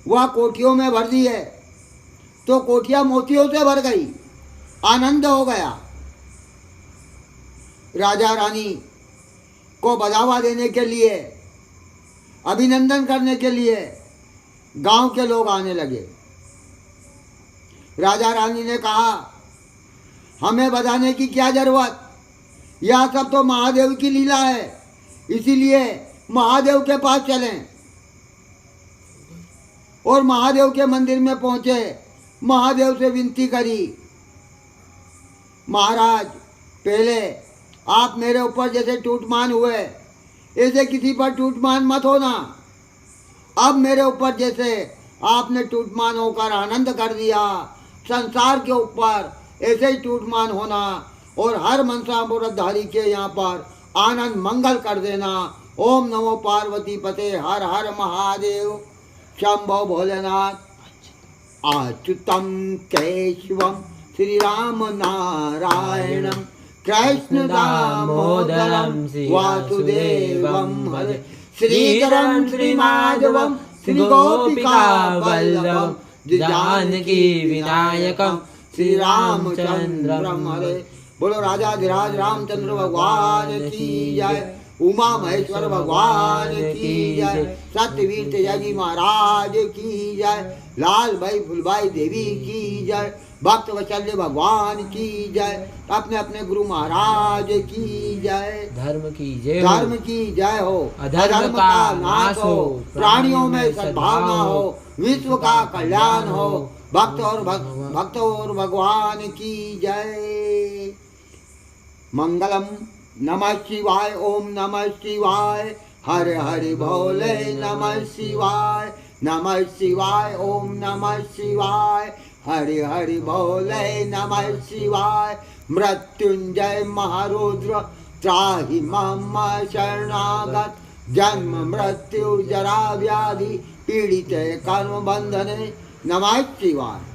वह कोठियों में भर दिए तो कोठियां मोतियों से भर गई। आनंद हो गया। राजा रानी को बढ़ावा देने के लिए, अभिनंदन करने के लिए गांव के लोग आने लगे। राजा रानी ने कहा, हमें बधाने की क्या जरूरत, यह सब तो महादेव की लीला है, इसीलिए महादेव के पास चलें। और महादेव के मंदिर में पहुंचे, महादेव से विनती करी, महाराज पहले आप मेरे ऊपर जैसे टूटमान हुए ऐसे किसी पर टूटमान मत होना। अब मेरे ऊपर जैसे आपने टूटमान होकर आनंद कर दिया, संसार के ऊपर ऐसे ही टूटमान होना और हर मनसा मुरादधारी के यहाँ पर आनंद मंगल कर देना। ओम नमो पार्वती पते, हर हर महादेव, शंभो भोलेनाथ। अच्युतम केशवम श्री राम नारायणम कृष्ण दामोदरम वासुदेवम हरे, श्रीधरम श्री माधवम श्री गोपिका वल्लभम जानकी विनायकम श्री रामचंद्रम हरे। बोलो राजाधिराज रामचंद्र भगवान की जय, उमा महेश्वर भगवान की जय, सत्यवीर तेजाजी महाराज की जय, लाल भाई फुलबाई देवी की जय, भक्त वत्सल्य भगवान की जय, अपने अपने गुरु महाराज की जय। धर्म की जय, धर्म की जय हो, अधर्म का नाश हो, प्राणियों में सद्भावना हो, विश्व का कल्याण हो, भक्त और भगवान की जय। मंगलम नमः शिवाय, ओम नमः शिवाय, हरे हरि भोले नमः शिवाय, नमः शिवाय, ओम नमः शिवाय, हरि हरि भोले नमः शिवाय। मृत्युंजय महारुद्र त्राहि मम शरणागत, जन्म मृत्यु जरा व्याधि पीड़िते कर्म बंधने नमः शिवाय।